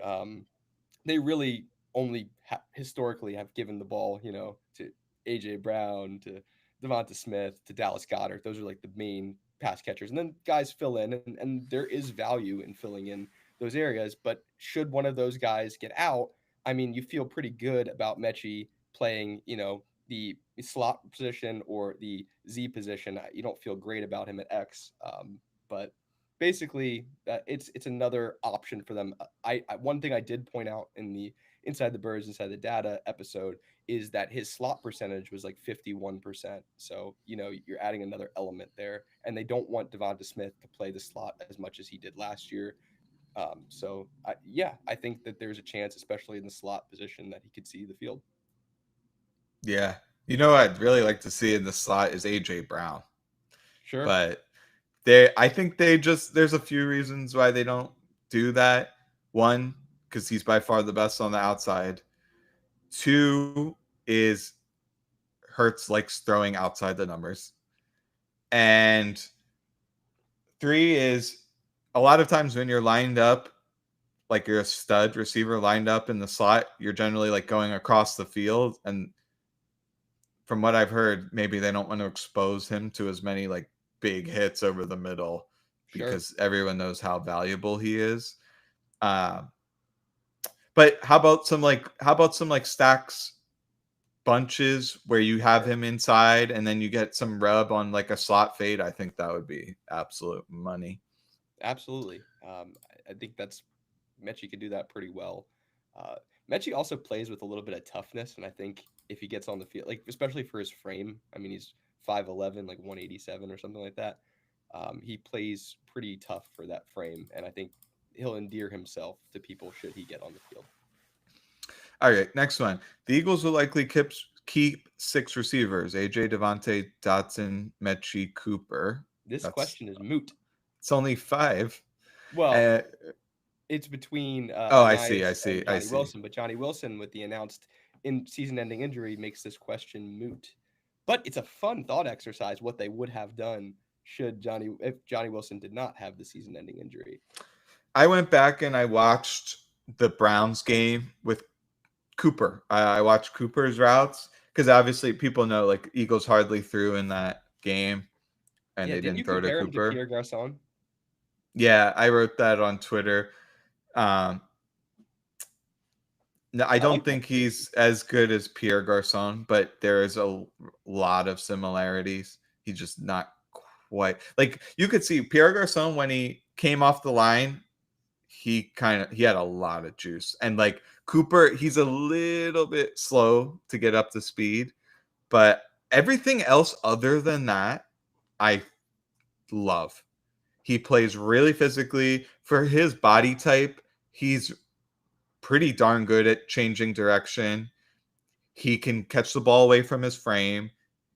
they really only historically have given the ball, to AJ Brown, to Devonta Smith, to Dallas Goddard. Those are like the main pass catchers, and then guys fill in, and there is value in filling in those areas. But should one of those guys get out, I mean, you feel pretty good about Mechie playing, the slot position or the Z position. You don't feel great about him at X, but basically it's another option for them. One thing I did point out in the Inside the Birds, Inside the Data episode is that his slot percentage was like 51%. So you're adding another element there, and they don't want Devonta Smith to play the slot as much as he did last year. I think that there's a chance, especially in the slot position, that he could see the field. Yeah. You know what I'd really like to see in the slot is AJ Brown. Sure. But I think there's a few reasons why they don't do that. One, because he's by far the best on the outside. 2 is Hurts likes throwing outside the numbers. And 3 is a lot of times when you're lined up, like you're a stud receiver lined up in the slot, you're generally like going across the field. And from what I've heard, maybe they don't want to expose him to as many like big hits over the middle because everyone knows how valuable he is. But how about some stacks bunches where you have him inside and then you get some rub on like a slot fade? I think that would be absolute money. Absolutely. I think that's Mechie could do that pretty well. Mechie also plays with a little bit of toughness, and I think if he gets on the field, like especially for his frame, I mean he's 5'11", like 187 or something like that. He plays pretty tough for that frame, and I think he'll endear himself to people should he get on the field. All right, next one. The Eagles will likely keep 6 receivers: AJ, Devontae, Dotson, Mechie, Cooper. This question is moot. It's only 5. Well, it's between I see. Johnny Wilson, but Johnny Wilson with the announced season-ending injury makes this question moot. But it's a fun thought exercise what they would have done if Johnny Wilson did not have the season-ending injury. I went back and I watched the Browns game with Cooper. I watched Cooper's routes because obviously people know like Eagles hardly threw in that game, and they didn't throw to Cooper. Him to Pierre Garçon? Yeah, I wrote that on Twitter. No, I don't think he's as good as Pierre Garçon, but there is a lot of similarities. He's just not quite like you could see Pierre Garçon when he came off the line. He had a lot of juice, and like Cooper, he's a little bit slow to get up to speed, but everything else other than that, I love. He plays really physically for his body type. He's pretty darn good at changing direction. He can catch the ball away from his frame.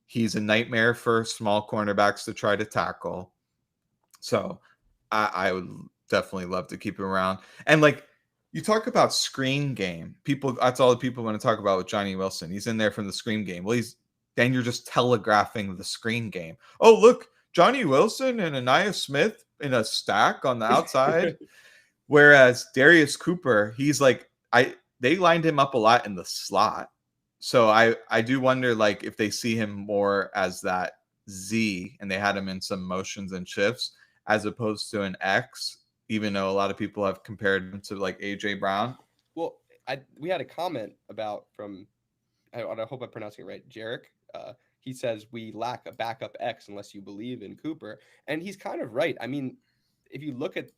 He's a nightmare for small cornerbacks to try to tackle. So I would definitely love to keep him around. And like you talk about screen game, that's all the people want to talk about with Johnny Wilson. He's in there from the screen game. Well, then you're just telegraphing the screen game. Oh, look, Johnny Wilson and Anaya Smith in a stack on the outside. Whereas Darius Cooper, he's like they lined him up a lot in the slot. So I do wonder like if they see him more as that Z and they had him in some motions and shifts as opposed to an X, even though a lot of people have compared him to like AJ Brown. Well, we had a comment about from I hope I'm pronouncing it right, Jarek. He says we lack a backup X unless you believe in Cooper, and he's kind of right. I mean, if you look at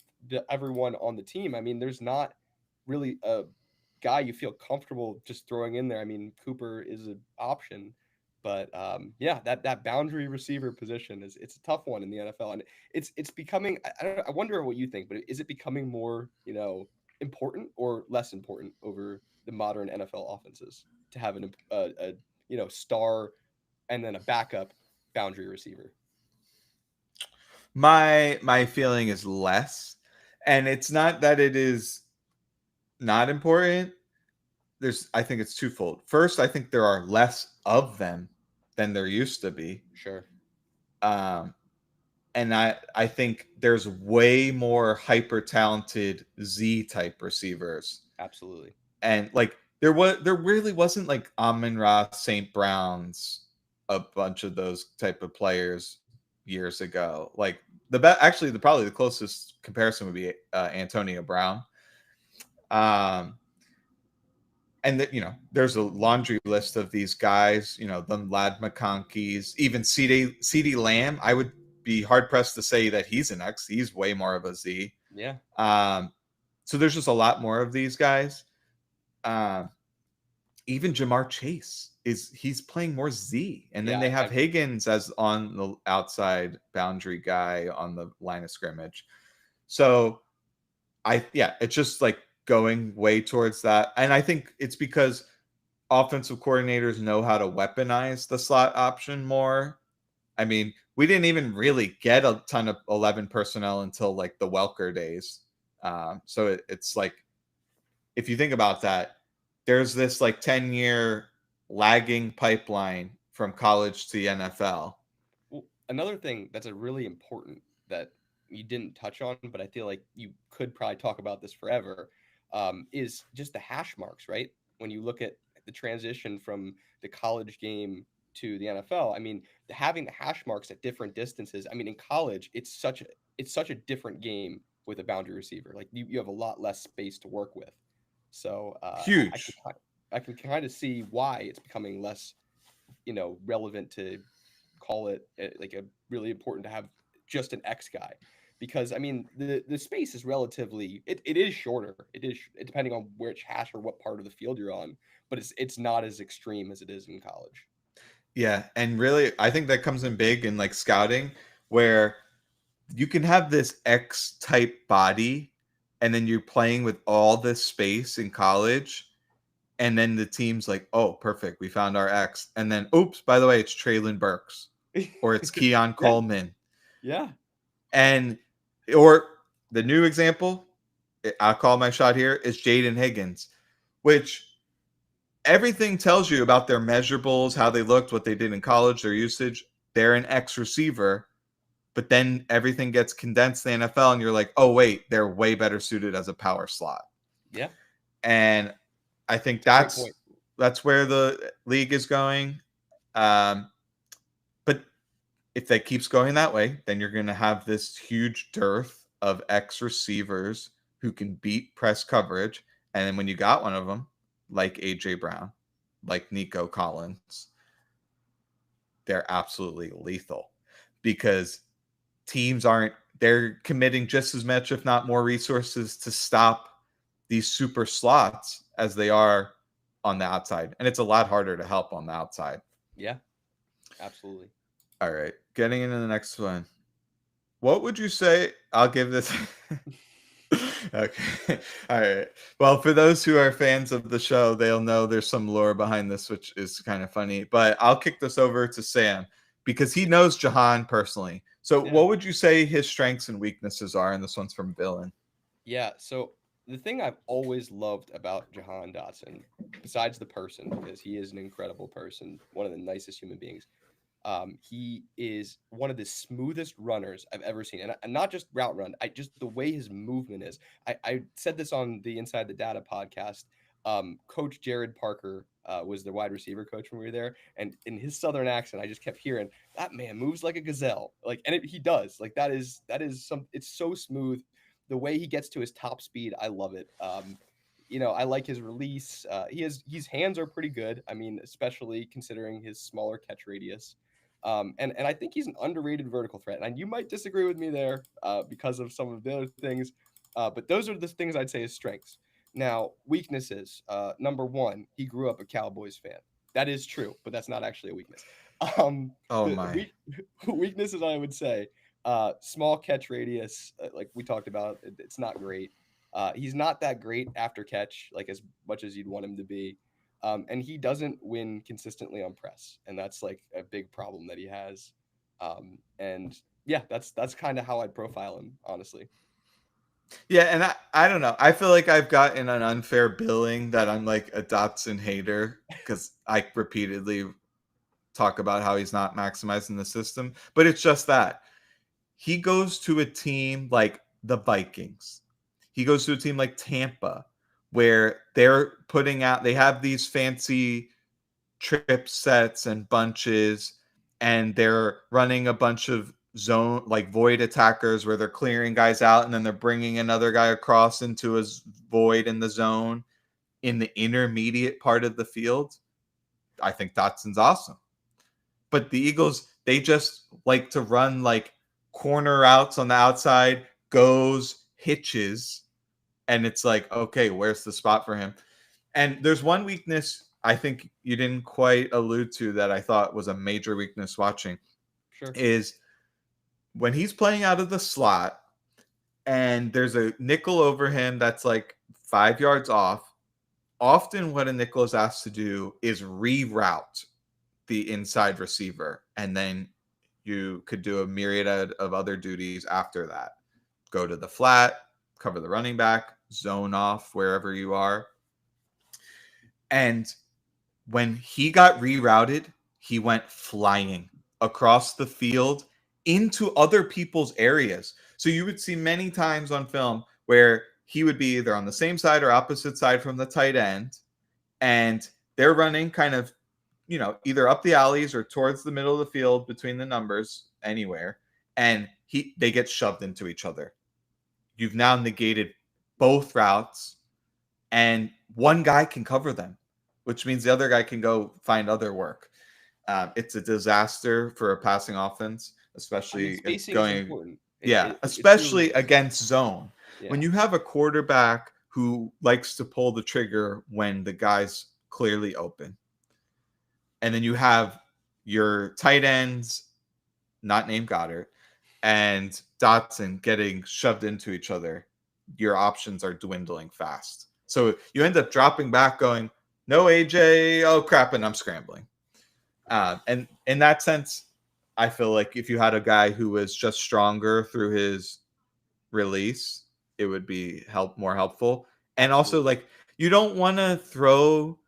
everyone on the team, I mean, there's not really a guy you feel comfortable just throwing in there. I mean, Cooper is an option, but yeah, that boundary receiver position it's a tough one in the NFL, and it's becoming. I wonder what you think, but is it becoming more important or less important over the modern NFL offenses to have a star and then a backup boundary receiver? My feeling is less, and it's not that it is not important. I think it's twofold. First, I think there are less of them than there used to be. Sure. And I think there's way more hyper talented Z type receivers. Absolutely. And like there really wasn't like Amon-Ra St. Brown's, a bunch of those type of players years ago. Like probably the closest comparison would be Antonio Brown. And that there's a laundry list of these guys, the Lad McConkeys, even CD Lamb. I would be hard pressed to say that he's an X. He's way more of a Z. Yeah. So there's just a lot more of these guys. Even Jamar Chase he's playing more Z, and then they have Higgins as on the outside boundary guy on the line of scrimmage. So it's just like going way towards that. And I think it's because offensive coordinators know how to weaponize the slot option more. I mean, we didn't even really get a ton of 11 personnel until like the Welker days. So it's like, if you think about that, there's this like 10-year lagging pipeline from college to the NFL. Well, another thing that's a really important that you didn't touch on, but I feel like you could probably talk about this forever, is just the hash marks, right? When you look at the transition from the college game to the NFL, I mean, having the hash marks at different distances. I mean, in college, it's such a different game with a boundary receiver. Like you have a lot less space to work with. So Huge. I can kind of see why it's becoming less, relevant to call it like a really important to have just an X guy, because I mean the space is relatively it is shorter. It is depending on which hash or what part of the field you're on, but it's not as extreme as it is in college. Yeah, and really, I think that comes in big in like scouting, where you can have this X type body, and then you're playing with all this space in college, and then the team's like, "Oh, perfect, we found our X," and then, oops, by the way, it's Traylon Burks or it's Keon Coleman, Yeah, or the new example, I'll call my shot here, is Jaden Higgins, which everything tells you about their measurables, how they looked, what they did in college, their usage. They're an X receiver, but then everything gets condensed in the NFL, and you're like, oh, wait, they're way better suited as a power slot. Yeah. And I think that's where the league is going. But if that keeps going that way, then you're going to have this huge dearth of X receivers who can beat press coverage. And then when you got one of them, like AJ Brown, like Nico Collins, they're absolutely lethal, because they're committing just as much, if not more, resources to stop these super slots as they are on the outside. And it's a lot harder to help on the outside. Yeah, absolutely. All right, getting into the next one. What would you say? I'll give this. Okay. All right. Well, for those who are fans of the show, they'll know there's some lore behind this, which is kind of funny. But I'll kick this over to Sam because he knows Jahan personally. So what would you say his strengths and weaknesses are? And this one's from Villain. Yeah. So the thing I've always loved about Jahan Dotson, besides the person, because he is an incredible person, one of the nicest human beings, He is one of the smoothest runners I've ever seen, and not just route run. I just the way his movement is. I said this on the Inside the Data podcast. Coach Jared Parker was the wide receiver coach when we were there, and in his southern accent, I just kept hearing that man moves like a gazelle. Like, and he does. Like that is some. It's so smooth. The way he gets to his top speed, I love it. I like his release. His hands are pretty good. I mean, especially considering his smaller catch radius. And I think he's an underrated vertical threat. And you might disagree with me there because of some of the other things, but those are the things I'd say as strengths. Now, weaknesses. Number one, he grew up a Cowboys fan. That is true, but that's not actually a weakness. Oh The my. weaknesses I would say, small catch radius, like we talked about, it's not great. He's not that great after catch, like as much as you'd want him to be. And he doesn't win consistently on press, and that's like a big problem that he has. And yeah, that's kind of how I'd profile him, honestly. Yeah, and I don't know. I feel like I've gotten an unfair billing that I'm like a Dotson hater because I repeatedly talk about how he's not maximizing the system. But it's just that he goes to a team like the Vikings. He goes to a team like Tampa, where they have these fancy trip sets and bunches, and they're running a bunch of zone like void attackers where they're clearing guys out and then they're bringing another guy across into a void in the zone in the intermediate part of the field. I think Dotson's awesome. But the Eagles, they just like to run like corner routes on the outside, goes, hitches, and it's like, okay, where's the spot for him? And there's one weakness I think you didn't quite allude to that I thought was a major weakness watching Sure. is when he's playing out of the slot and there's a nickel over him that's like 5 yards off. Often, what a nickel is asked to do is reroute the inside receiver, and then you could do a myriad of other duties after that. Go to the flat, cover the running back, zone off wherever you are. And when he got rerouted, he went flying across the field into other people's areas. So you would see many times on film where he would be either on the same side or opposite side from the tight end, and they're running kind of, either up the alleys or towards the middle of the field between the numbers, anywhere, and they get shoved into each other. You've now negated both routes, and one guy can cover them, which means the other guy can go find other work. It's a disaster for a passing offense, I mean, especially spacing is going, important. yeah, It truly especially is. against zone. When Yeah. you have a quarterback who likes to pull the trigger when the guy's clearly open, and then you have your tight ends, not named Goddard, and Dotson getting shoved into each other, your options are dwindling fast. So you end up dropping back, going, no AJ, oh crap, and I'm scrambling. And in that sense, I feel like if you had a guy who was just stronger through his release, it would be more helpful. And also, Absolutely. like, you don't want to throw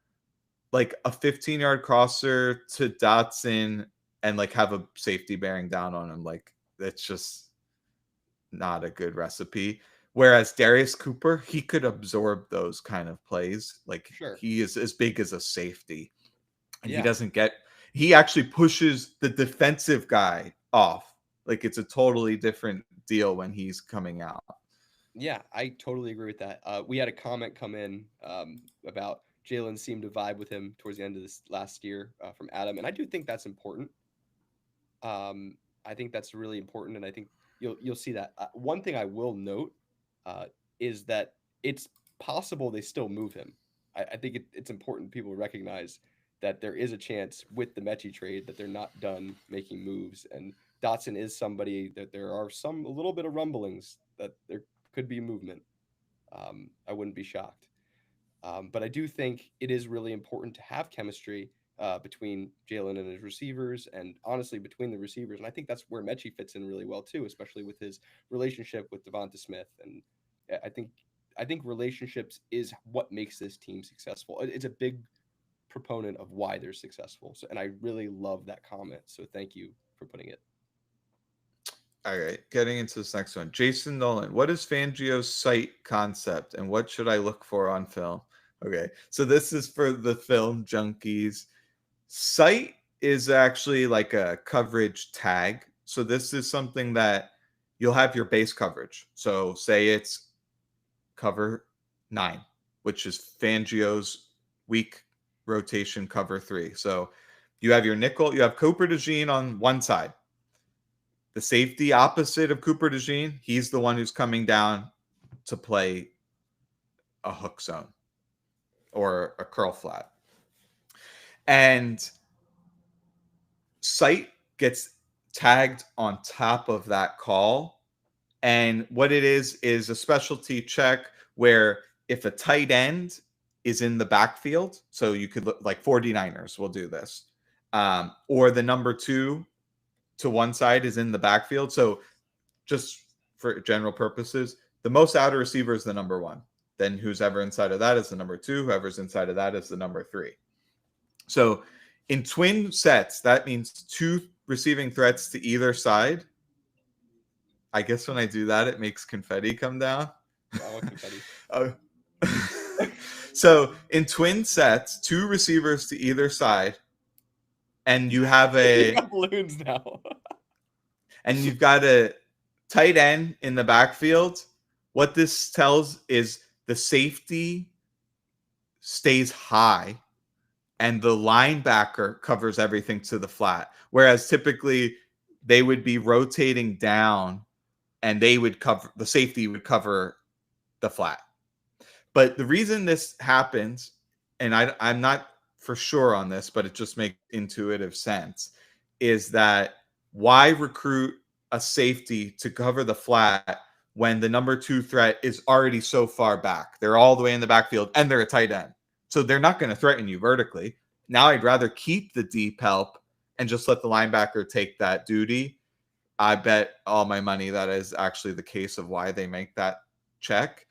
like a 15-yard crosser to Dotson and like have a safety bearing down on him. Like, that's just not a good recipe. Whereas Darius Cooper, he could absorb those kind of plays. Like, Sure. he is as big as a safety, and Yeah. he actually pushes the defensive guy off. Like, it's a totally different deal when he's coming out. Yeah, I totally agree with that. We had a comment come in about Jalen seemed to vibe with him towards the end of this last year from Adam, and I do think that's important. Um, I think that's really important, and I think you'll see that. One thing I will note uh, is that it's possible they still move him. I think it's important people recognize that there is a chance with the Mechie trade that they're not done making moves, and Dotson is somebody that there are a little bit of rumblings that there could be movement. I wouldn't be shocked. But I do think it is really important to have chemistry between Jalen and his receivers, and honestly, between the receivers. And I think that's where Mechie fits in really well too, especially with his relationship with Devonta Smith. And I think relationships is what makes this team successful. It's a big proponent of why they're successful. So, and I really love that comment. So thank you for putting it. All right, getting into this next one. Jason Nolan, what is Fangio's sight concept and what should I look for on film? Okay, so this is for the film junkies. Sight is actually like a coverage tag. So this is something that you'll have your base coverage. So say it's cover 9, which is Fangio's week rotation cover 3. So you have your nickel, you have Cooper DeJean on one side. The safety opposite of Cooper DeJean, he's the one who's coming down to play a hook zone or a curl flat. And sight gets tagged on top of that call. And what it is a specialty check where if a tight end is in the backfield, so you could look like 49ers will do this, or the number 2 to one side is in the backfield. So just for general purposes, the most outer receiver is the number 1. Then who's ever inside of that is the number 2. Whoever's inside of that is the number 3. So in twin sets, that means 2 receiving threats to either side. I guess when I do that, it makes confetti come down. I want confetti. So in twin sets, 2 receivers to either side, and you have You got balloons now. and you've got a tight end in the backfield. What this tells is the safety stays high and the linebacker covers everything to the flat. Whereas typically they would be rotating down and they would cover, the safety would cover the flat. But the reason this happens, and I'm not for sure on this, but it just makes intuitive sense, is that why recruit a safety to cover the flat when the number 2 threat is already so far back? They're all the way in the backfield and they're a tight end. So they're not going to threaten you vertically. Now I'd rather keep the deep help and just let the linebacker take that duty. I bet all my money that is actually the case of why they make that check.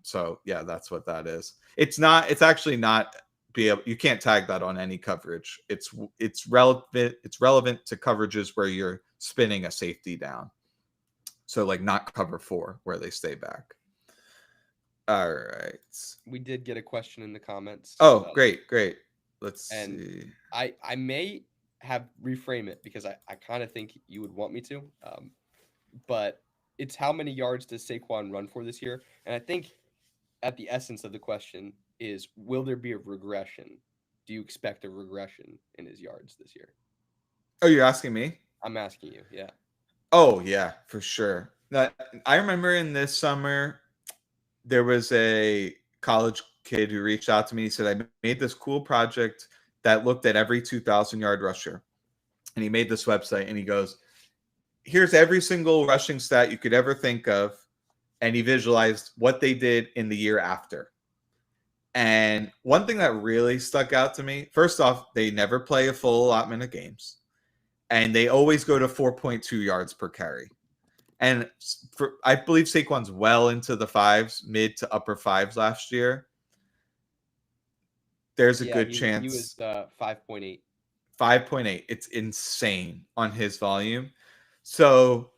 So yeah, that's what that is. It's actually not you can't tag that on any coverage. It's relevant to coverages where you're spinning a safety down. So like not cover 4 where they stay back. All right. We did get a question in the comments. Oh, great. Let's see. I may have reframe it because I kind of think you would want me to. But it's how many yards does Saquon run for this year? And I think at the essence of the question is, will there be a regression? Do you expect a regression in his yards this year? Oh, you're asking me? I'm asking you, yeah. Oh, yeah, for sure. I remember in this summer, there was a college kid who reached out to me. He said, I made this cool project that looked at every 2,000-yard rusher. And he made this website, and he goes, here's every single rushing stat you could ever think of. And he visualized what they did in the year after. And one thing that really stuck out to me, first off, they never play a full allotment of games. And they always go to 4.2 yards per carry. And I believe Saquon's well into the 5s, mid to upper 5s last year. There's a good chance. He was 5.8. 5.8. It's insane on his volume. So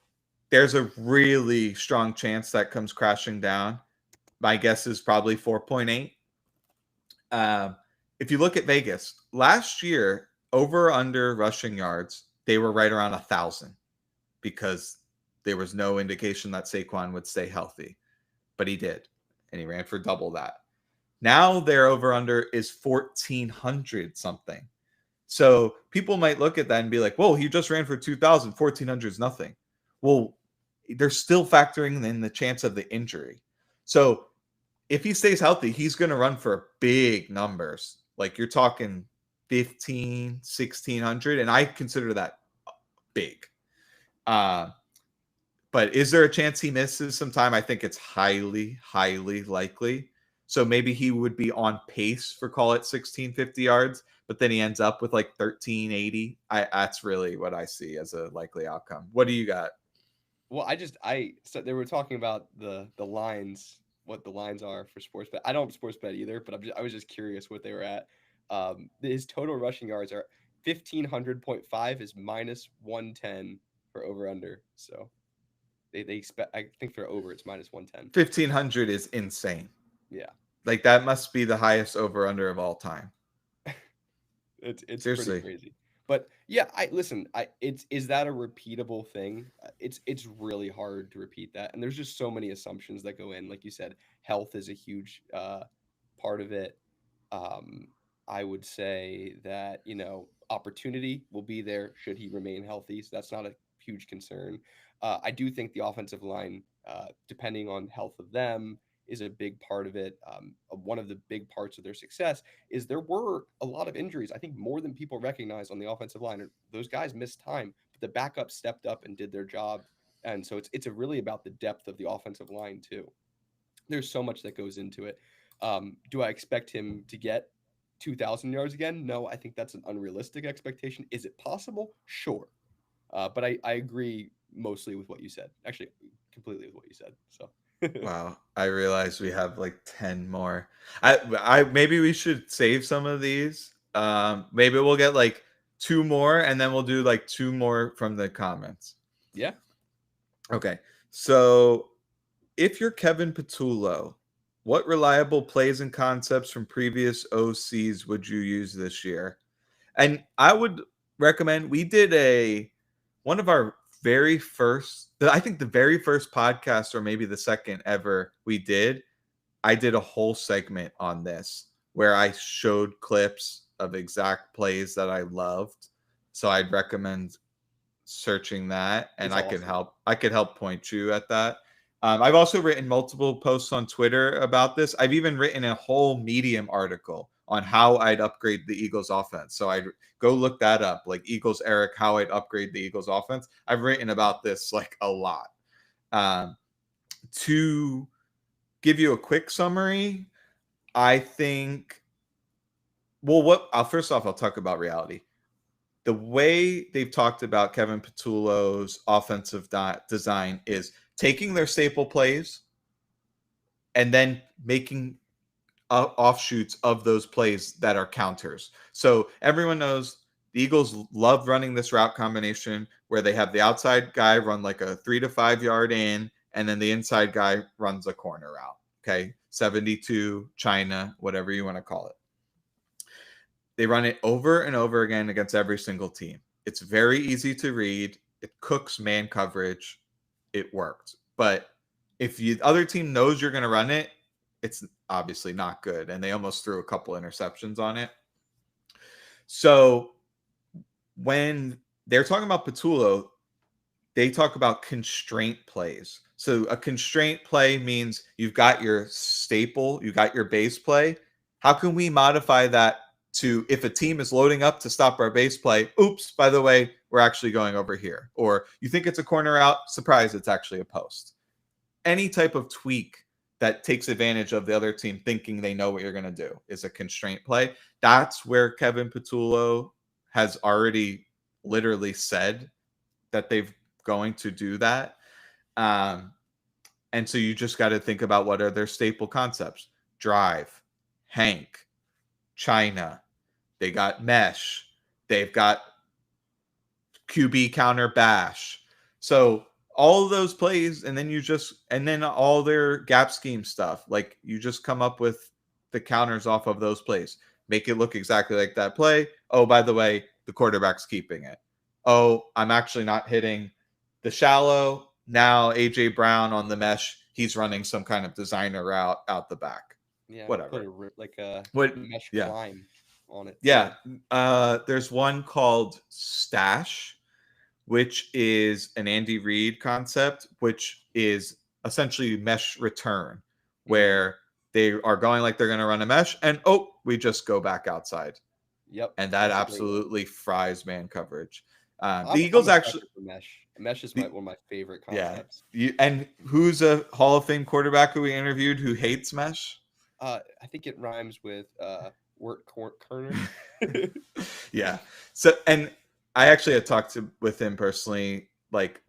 there's a really strong chance that comes crashing down. My guess is probably 4.8. If you look at Vegas, last year, over under rushing yards, they were right around 1,000 because there was no indication that Saquon would stay healthy. But he did, and he ran for double that. Now their over under is 1,400 something. So people might look at that and be like, whoa, he just ran for 2,000. 1,400 is nothing. Well, they're still factoring in the chance of the injury. So if he stays healthy, he's going to run for big numbers. Like you're talking 1,500, 1,600, and I consider that big. But is there a chance he misses some time? I think it's highly, highly likely. So maybe he would be on pace for, call it 1,650 yards, but then he ends up with like 1,380. That's really what I see as a likely outcome. What do you got? Well, so they were talking about the lines, what the lines are for sports bet. I don't sports bet either, but I was just curious what they were at. His total rushing yards are 1,500.5 is minus 110 for over under. So they expect, I think for over it's minus 110. 1,500 is insane. Yeah. Like that must be the highest over under of all time. It's Seriously. pretty crazy. But yeah, is that a repeatable thing? It's really hard to repeat that. And there's just so many assumptions that go in. Like you said, health is a huge part of it. Um, I would say that, opportunity will be there should he remain healthy. So that's not a huge concern. I do think the offensive line, depending on health of them, is a big part of it. One of the big parts of their success is there were a lot of injuries. I think more than people recognize on the offensive line. Those guys missed time, but the backup stepped up and did their job. And so really about the depth of the offensive line too. There's so much that goes into it. Do I expect him to get 2,000 yards again? No, I think that's an unrealistic expectation. Is it possible? Sure. But I agree mostly with what you said. Actually, completely with what you said. So. Wow, I realize we have like 10 more. I maybe we should save some of these. Maybe we'll get like 2 more and then we'll do like 2 more from the comments. Yeah. Okay. So, if you're Kevin Patullo, what reliable plays and concepts from previous OCs would you use this year? And I would recommend we did one of our very first, I think the very first podcast or maybe the second ever we did, I did a whole segment on this where I showed clips of exact plays that I loved. So I'd recommend searching that, and It's awesome. I could help point you at that. I've also written multiple posts on Twitter about this. I've even written a whole Medium article on how I'd upgrade the Eagles offense. So I'd go look that up, like Eagles Eric, how I'd upgrade the Eagles offense. I've written about this like a lot. To give you a quick summary, I think, well, first off, I'll talk about reality. The way they've talked about Kevin Patullo's offensive design is taking their staple plays and then making offshoots of those plays that are counters. So everyone knows the Eagles love running this route combination where they have the outside guy run like a 3 to 5 yard in, and then the inside guy runs a corner route. Okay. 72, China, whatever you want to call it. They run it over and over again against every single team. It's very easy to read. It cooks man coverage. It worked. But if the other team knows you're going to run it, it's obviously not good. And they almost threw a couple interceptions on it. So when they're talking about Patullo, they talk about constraint plays. So a constraint play means you've got your staple, you got your base play. How can we modify that to, if a team is loading up to stop our base play, oops, by the way, we're actually going over here. Or you think it's a corner out, surprise, it's actually a post. Any type of tweak that takes advantage of the other team thinking they know what you're going to do is a constraint play. That's where Kevin Patullo has already literally said that they've going to do that. And so you just got to think about what are their staple concepts. Drive, Hank, China. They got mesh. They've got QB counter bash. So all of those plays, and then all their gap scheme stuff. Like you just come up with the counters off of those plays. Make it look exactly like that play. Oh, by the way, the quarterback's keeping it. Oh, I'm actually not hitting the shallow. Now AJ Brown on the mesh. He's running some kind of designer route out the back. Yeah. Whatever. Put a What? mesh Yeah. climb on it. Yeah. There's one called Stash, which is an Andy Reid concept, which is essentially mesh return, where they are going like they're going to run a mesh, and we just go back outside. Yep. And that absolutely fries man coverage. The I'm Eagles a actually sucker for mesh. Mesh is one of my favorite yeah. concepts. And who's a Hall of Fame quarterback who we interviewed who hates mesh? I think it rhymes with Kerner. Yeah. So, and I actually had talked with him personally, like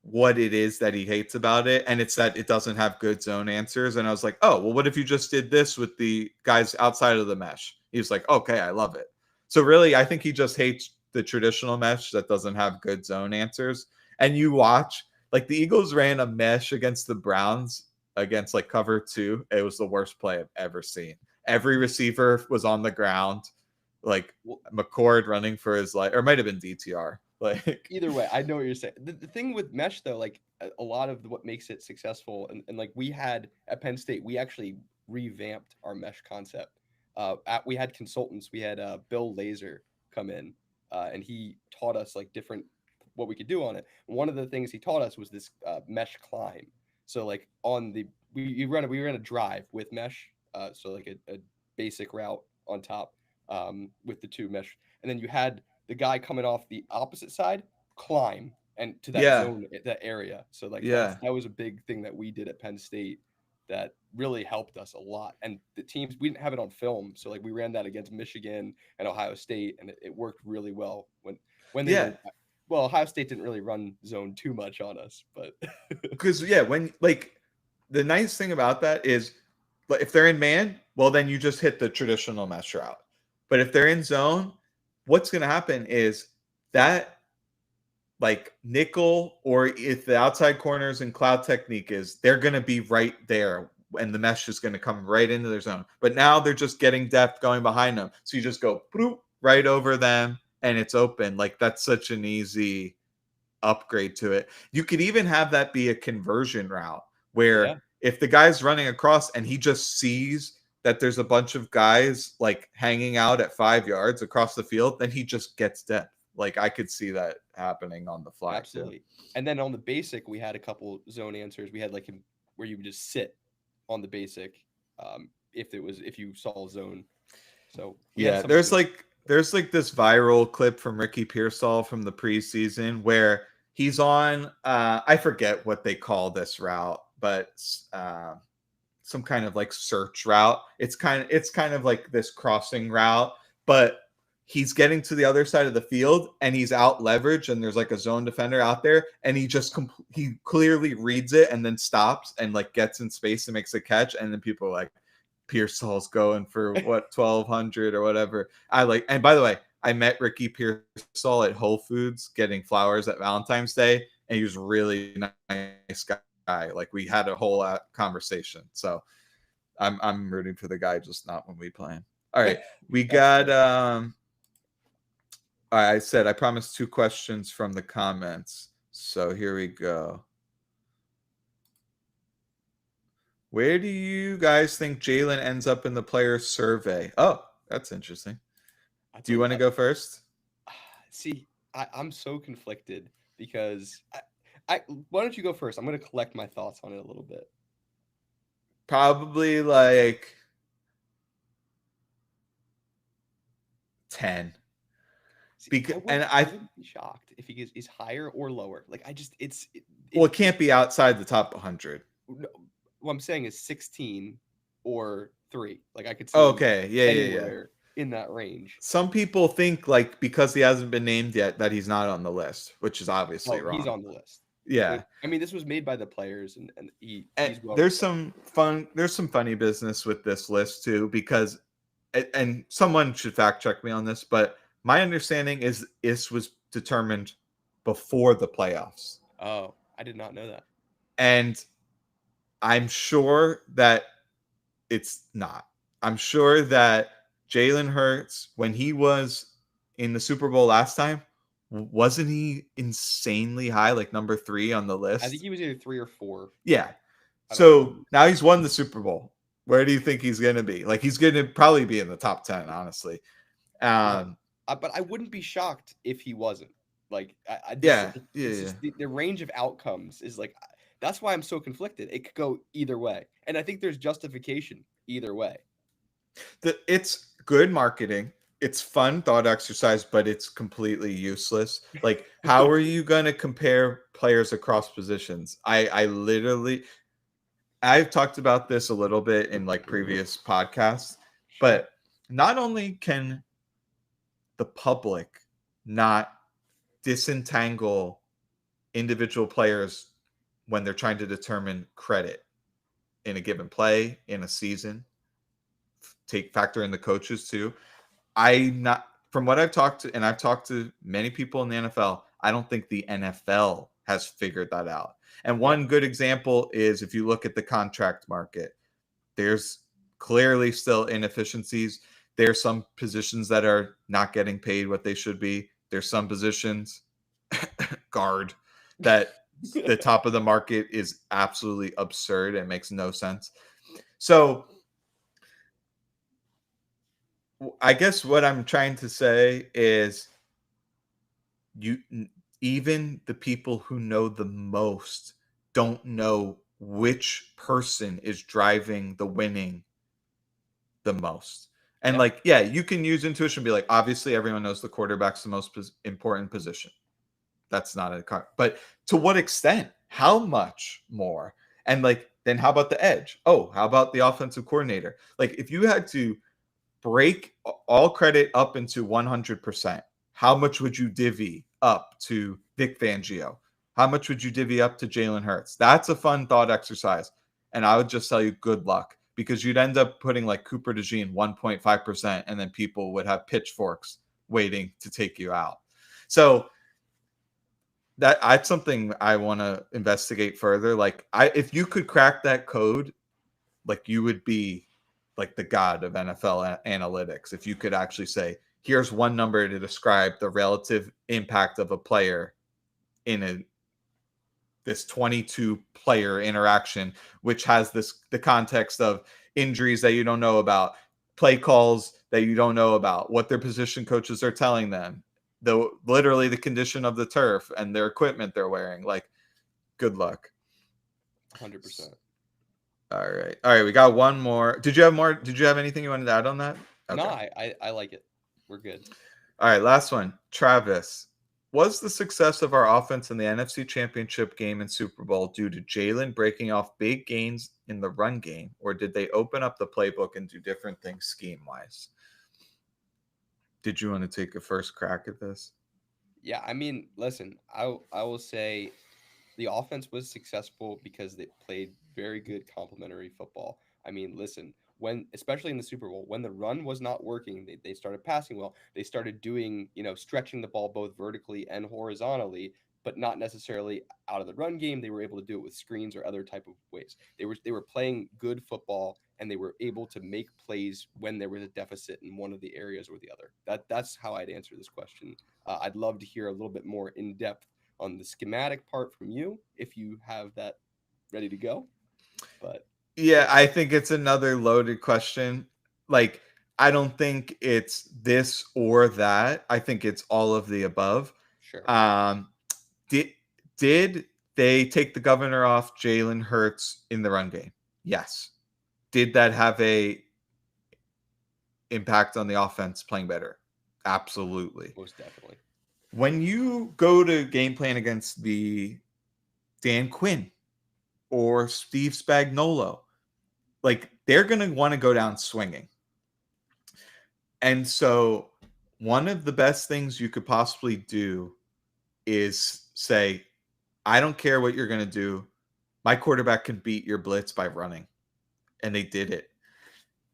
what it is that he hates about it, and it's that it doesn't have good zone answers. And I was like, oh, well, what if you just did this with the guys outside of the mesh? He was like, okay, I love it. So really, I think he just hates the traditional mesh that doesn't have good zone answers. And you watch, like the Eagles ran a mesh against the Browns against like cover 2. It was the worst play I've ever seen. Every receiver was on the ground, like McCord running for his life, or it might have been DTR. Like Either way, I know what you're saying. The thing with mesh though, like a lot of what makes it successful, and like we had at Penn State, we actually revamped our mesh concept. We had consultants. We had Bill Laser come in, and he taught us like different what we could do on it. One of the things he taught us was this mesh climb. So like on the we ran a drive with mesh, so like a basic route on top with the two mesh, and then you had the guy coming off the opposite side climb and to that Yeah. zone, that area. So like Yeah. that was a big thing that we did at Penn State that really helped us a lot. And the teams, we didn't have it on film, so like we ran that against Michigan and Ohio State, and it worked really well when they Yeah. were. Well, Ohio State didn't really run zone too much on us, but Because when like the nice thing about that is, like, if they're in man, well then you just hit the traditional mesh route. But if they're in zone, what's going to happen is that like nickel, or if the outside corners and cloud technique is, they're going to be right there and the mesh is going to come right into their zone. But now they're just getting depth going behind them. So you just go bloop, right over them and it's open. Like that's such an easy upgrade to it. You could even have that be a conversion route where yeah, if the guy's running across and he just sees that there's a bunch of guys like hanging out at 5 yards across the field, then he just gets depth. Like I could see that happening on the fly absolutely. And then on the basic, we had a couple zone answers. We had like where you would just sit on the basic if you saw a zone. So we had Yeah, some there's of those. like this viral clip from Ricky Pearsall from the preseason where he's on I forget what they call this route, but some kind of like search route. It's kind of like this crossing route, but he's getting to the other side of the field and he's out leveraged and there's like a zone defender out there and he just he clearly reads it and then stops and like gets in space and makes a catch, and then people are like, Pearsall's going for what 1,200 or whatever. And by the way, I met Ricky Pearsall at Whole Foods getting flowers at Valentine's Day, and he was really nice guy. Like we had a whole conversation. So I'm rooting for the guy, just not when we play him. All right, we got I said I promised 2 questions from the comments. So here we go. Where do you guys think Jalen ends up in the player survey? Oh, that's interesting. Do you want to go first? See, I'm so conflicted because why don't you go first? I'm going to collect my thoughts on it a little bit. Probably like 10. See, Because I wouldn't be shocked if he is higher or lower. Like I just well, it can't be outside the top 100. No, what I'm saying is 16 or 3. Like I could see Okay, yeah. anywhere in that range. Some people think like because he hasn't been named yet that he's not on the list, which is obviously wrong. He's on the list. Yeah. I mean, this was made by the players, and he's well. There's some funny business with this list too, because and someone should fact check me on this, but my understanding is this was determined before the playoffs. Oh, I did not know that. And I'm sure that it's not. I'm sure that Jalen Hurts, when he was in the Super Bowl last time, wasn't he insanely high, like number 3 on the list? I think he was either 3 or 4. Yeah. So now he's won the Super Bowl. Where do you think he's going to be? Like he's going to probably be in the top 10, honestly. But I wouldn't be shocked if he wasn't. Like the range of outcomes is like, that's why I'm so conflicted. It could go either way, and I think there's justification either way. It's good marketing. It's fun thought exercise, but it's completely useless. Like, how are you going to compare players across positions? I've talked about this a little bit in like previous podcasts, but not only can the public not disentangle individual players when they're trying to determine credit in a given play, in a season, factor in the coaches too. From what I've talked to, and I've talked to many people in the NFL, I don't think the NFL has figured that out. And one good example is if you look at the contract market, there's clearly still inefficiencies. There's some positions that are not getting paid what they should be. There's some positions, guard, that the top of the market is absolutely absurd and makes no sense. So I guess what I'm trying to say is even the people who know the most don't know which person is driving the winning the most. And Yeah. like, yeah, you can use intuition and be like, obviously everyone knows the quarterback's the most important position. That's not a car. But to what extent? How much more? And like, then how about the edge? Oh, how about the offensive coordinator? Like, if you had to break all credit up into 100%, how much would you divvy up to Vic Fangio? How much would you divvy up to Jalen Hurts? That's a fun thought exercise. And I would just tell you good luck, because you'd end up putting like Cooper DeJean 1.5%, and then people would have pitchforks waiting to take you out. So that's something I want to investigate further. Like, if you could crack that code, like, you would be like the god of NFL analytics. If you could actually say, here's one number to describe the relative impact of a player in this 22 player interaction, which has the context of injuries that you don't know about, play calls that you don't know about, what their position coaches are telling them, literally the condition of the turf and their equipment they're wearing. Like, good luck. 100%. All right. We got one more. Did you have anything you wanted to add on that? Okay. No, I like it. We're good. All right. Last one. Travis, was the success of our offense in the NFC Championship game and Super Bowl due to Jalen breaking off big gains in the run game, or did they open up the playbook and do different things scheme-wise? Did you want to take a first crack at this? Yeah, I mean, listen, I will say the offense was successful because they played very good complementary football. I mean, listen, especially in the Super Bowl, when the run was not working, they started passing well. They started doing, stretching the ball both vertically and horizontally, but not necessarily out of the run game. They were able to do it with screens or other type of ways. They were playing good football, and they were able to make plays when there was a deficit in one of the areas or the other. That's how I'd answer this question. I'd love to hear a little bit more in depth on the schematic part from you, if you have that ready to go. But yeah, I think it's another loaded question. Like, I don't think it's this or that. I think it's all of the above. Sure. Did they take the governor off Jalen Hurts in the run game? Yes. Did that have a impact on the offense playing better? Absolutely. Most definitely. When you go to game plan against the Dan Quinn or Steve Spagnuolo, like, they're going to want to go down swinging. And so one of the best things you could possibly do is say, I don't care what you're going to do. My quarterback can beat your blitz by running. And they did it.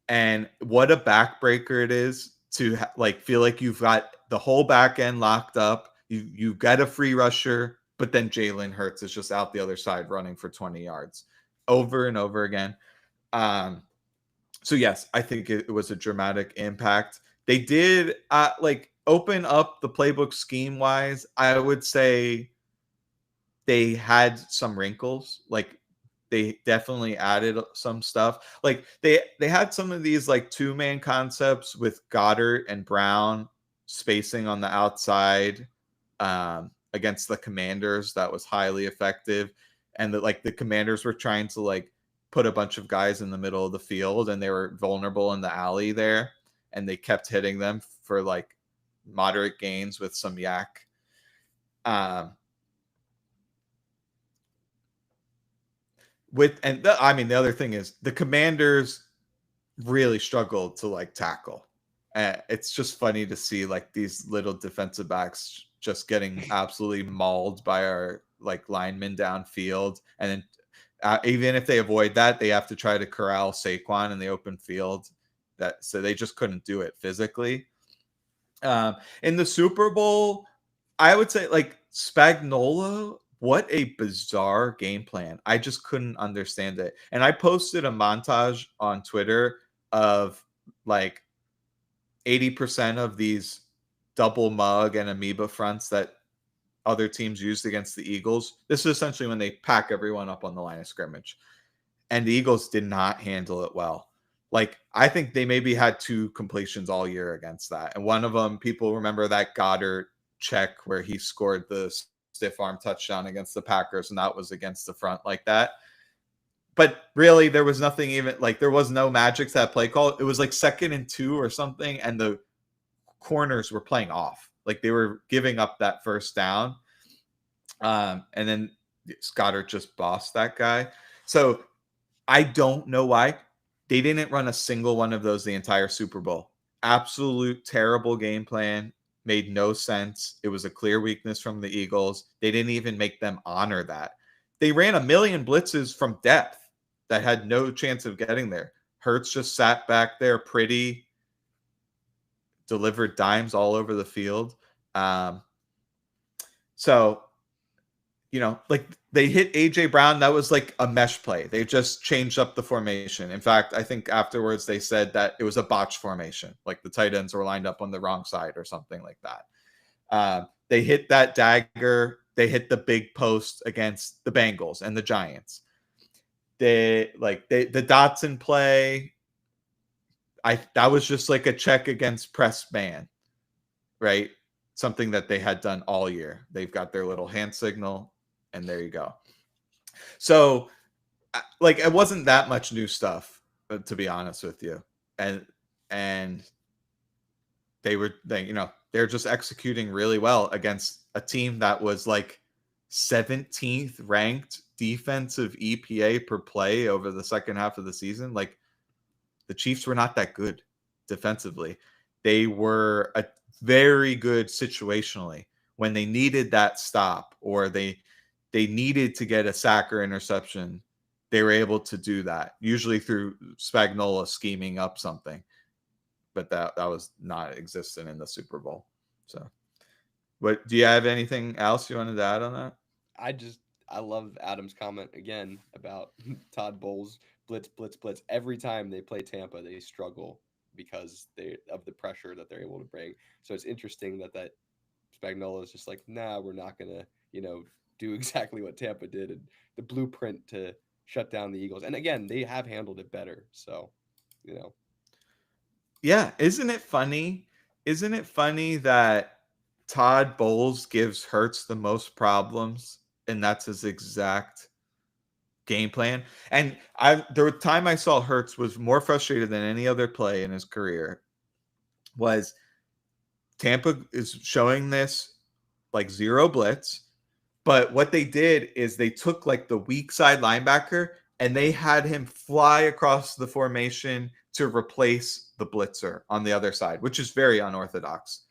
And what a backbreaker it is to feel like you've got the whole back end locked up. You've got a free rusher, but then Jalen Hurts is just out the other side running for 20 yards over and over again. So yes, I think it was a dramatic impact. They did open up the playbook scheme wise. I would say they had some wrinkles. Like, they definitely added some stuff. Like, they had some of these like 2-man concepts with Goddard and Brown spacing on the outside against the Commanders. That was highly effective. And the Commanders were trying to put a bunch of guys in the middle of the field, and they were vulnerable in the alley there, and they kept hitting them for moderate gains with some yak. The other thing is the Commanders really struggled to tackle. It's just funny to see these little defensive backs just getting absolutely mauled by our linemen downfield, and then even if they avoid that, they have to try to corral Saquon in the open field. So they just couldn't do it physically. In the Super Bowl, I would say like Spagnuolo, what a bizarre game plan. I just couldn't understand it. And I posted a montage on Twitter of like 80% of these double mug and amoeba fronts that other teams used against the Eagles. This is essentially when they pack everyone up on the line of scrimmage. And the Eagles did not handle it well. Like, I think they maybe had 2 completions all year against that. And one of them, people remember that Goddard check where he scored the stiff arm touchdown against the Packers, and that was against the front like that. But really, there was nothing even, like, there was no magic to that play call. It was like 2nd and 2 or something, and the corners were playing off. Like, they were giving up that first down. And then Goddard just bossed that guy. So I don't know why they didn't run a single one of those the entire Super Bowl. Absolute terrible game plan. Made no sense. It was a clear weakness from the Eagles. They didn't even make them honor that. They ran a million blitzes from depth that had no chance of getting there. Hurts just sat back there pretty, delivered dimes all over the field. So, like they hit AJ Brown. That was like a mesh play. They just changed up the formation. In fact, I think afterwards they said that it was a botch formation. Like the tight ends were lined up on the wrong side or something like that. They hit that dagger. They hit the big post against the Bengals and the Giants. The Dotson play. That was just like a check against press man, right? Something that they had done all year. They've got their little hand signal, and there you go. So, like, it wasn't that much new stuff, to be honest with you. And they're just executing really well against a team that was like 17th ranked defensive EPA per play over the second half of the season. Like, the Chiefs were not that good defensively. They were a very good situationally when they needed that stop or they needed to get a sack or interception. They were able to do that, usually through Spagnuolo scheming up something. But that was not existent in the Super Bowl. So, what do you have anything else you wanted to add on that? I love Adam's comment again about Todd Bowles blitz. Every time they play Tampa, they struggle because of the pressure that they're able to bring. So it's interesting that Spagnuolo is just like, nah, we're not gonna, do exactly what Tampa did and the blueprint to shut down the Eagles. And again, they have handled it better. So, Yeah, isn't it funny? Isn't it funny that Todd Bowles gives Hurts the most problems, and that's his exact game plan? And the time I saw Hurts was more frustrated than any other play in his career. Was Tampa is showing this like zero blitz, but what they did is they took like the weak side linebacker and they had him fly across the formation to replace the blitzer on the other side, which is very unorthodox.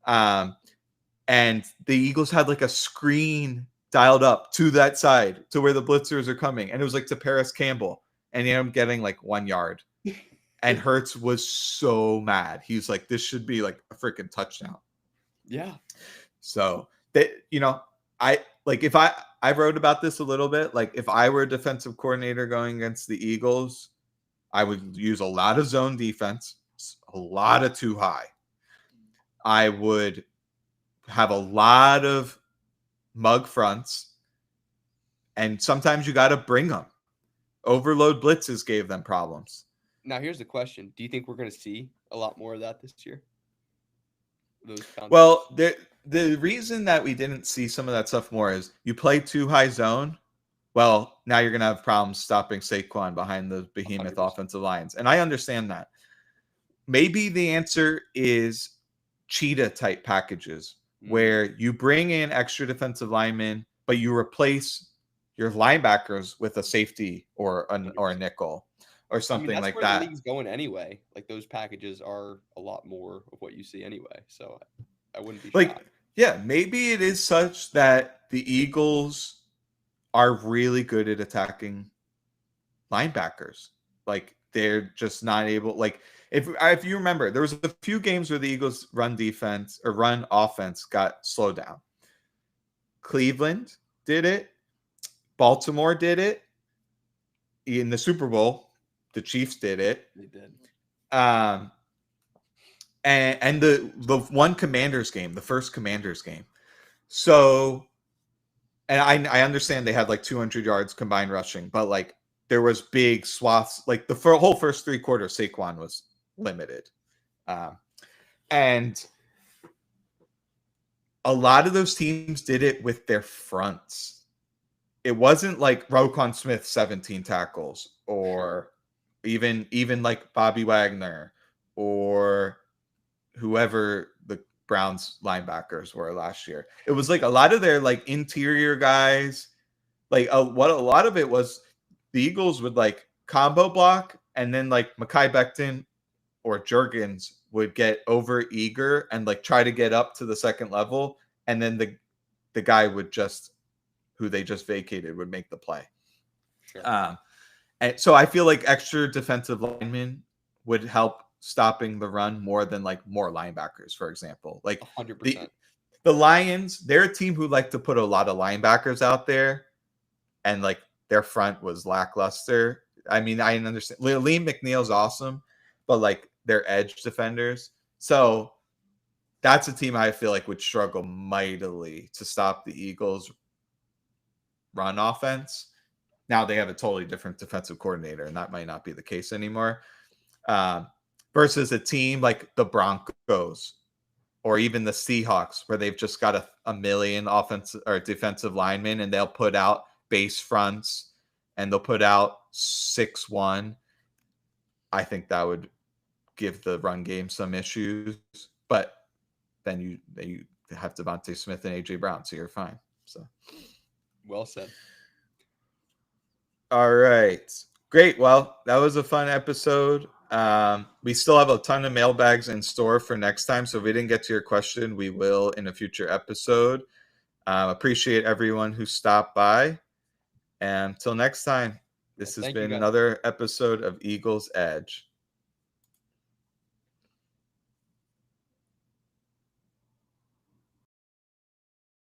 And the Eagles had like a screen dialed up to that side to where the blitzers are coming. And it was like to Paris Campbell. And he ended up getting like 1 yard. And Hurts was so mad. He's like, this should be like a freaking touchdown. Yeah. So that, if I wrote about this a little bit, like if I were a defensive coordinator going against the Eagles, I would use a lot of zone defense, a lot of too high. I would have a lot of mug fronts, and sometimes you got to bring them. Overload blitzes gave them problems. Now, here's the question. Do you think we're going to see a lot more of that this year? Well, the reason that we didn't see some of that stuff more is you play too high zone. Well, now you're going to have problems stopping Saquon behind the behemoth 100%. Offensive lines. And I understand that. Maybe the answer is cheetah type packages where you bring in extra defensive linemen, but you replace your linebackers with a safety or a nickel or something that's like where that. The league's going anyway. Like those packages are a lot more of what you see anyway. So I wouldn't be shocked. Yeah, maybe it is such that the Eagles are really good at attacking linebackers. Like they're just not able, like If you remember, there was a few games where the Eagles' run defense or run offense got slowed down. Cleveland did it. Baltimore did it. In the Super Bowl, the Chiefs did it. They did. And the one Commanders game, the first Commanders game. So, and I understand they had like 200 yards combined rushing, but like there was big swaths, like the whole first 3 quarters, Saquon was limited. And a lot of those teams did it with their fronts. It wasn't like Roquan Smith 17 tackles or even like Bobby Wagner or whoever the Browns linebackers were last year. It was like a lot of their like interior guys, like what a lot of it was the Eagles would like combo block, and then like Mekhi Becton or Juergens would get over eager and like try to get up to the second level, and then the guy would just who they just vacated would make the play. Sure. And so I feel like extra defensive linemen would help stopping the run more than like more linebackers, for example. Like 100%. the Lions, they're a team who like to put a lot of linebackers out there, and like their front was lackluster. I mean, I understand Liam McNeil's awesome, but like their edge defenders. So that's a team I feel like would struggle mightily to stop the Eagles' run offense. Now they have a totally different defensive coordinator, and that might not be the case anymore. Versus a team like the Broncos or even the Seahawks, where they've just got a million offensive or defensive linemen, and they'll put out base fronts and they'll put out 6-1. I think that would give the run game some issues, but then you have Devontae Smith and AJ Brown, so you're fine. So Well said. all right, great. Well, that was a fun episode. We still have a ton of mailbags in store for next time, so if we didn't get to your question, we will in a future episode. Appreciate everyone who stopped by, and until next time, this has Thank you, been guys. another episode of Eagles Edge.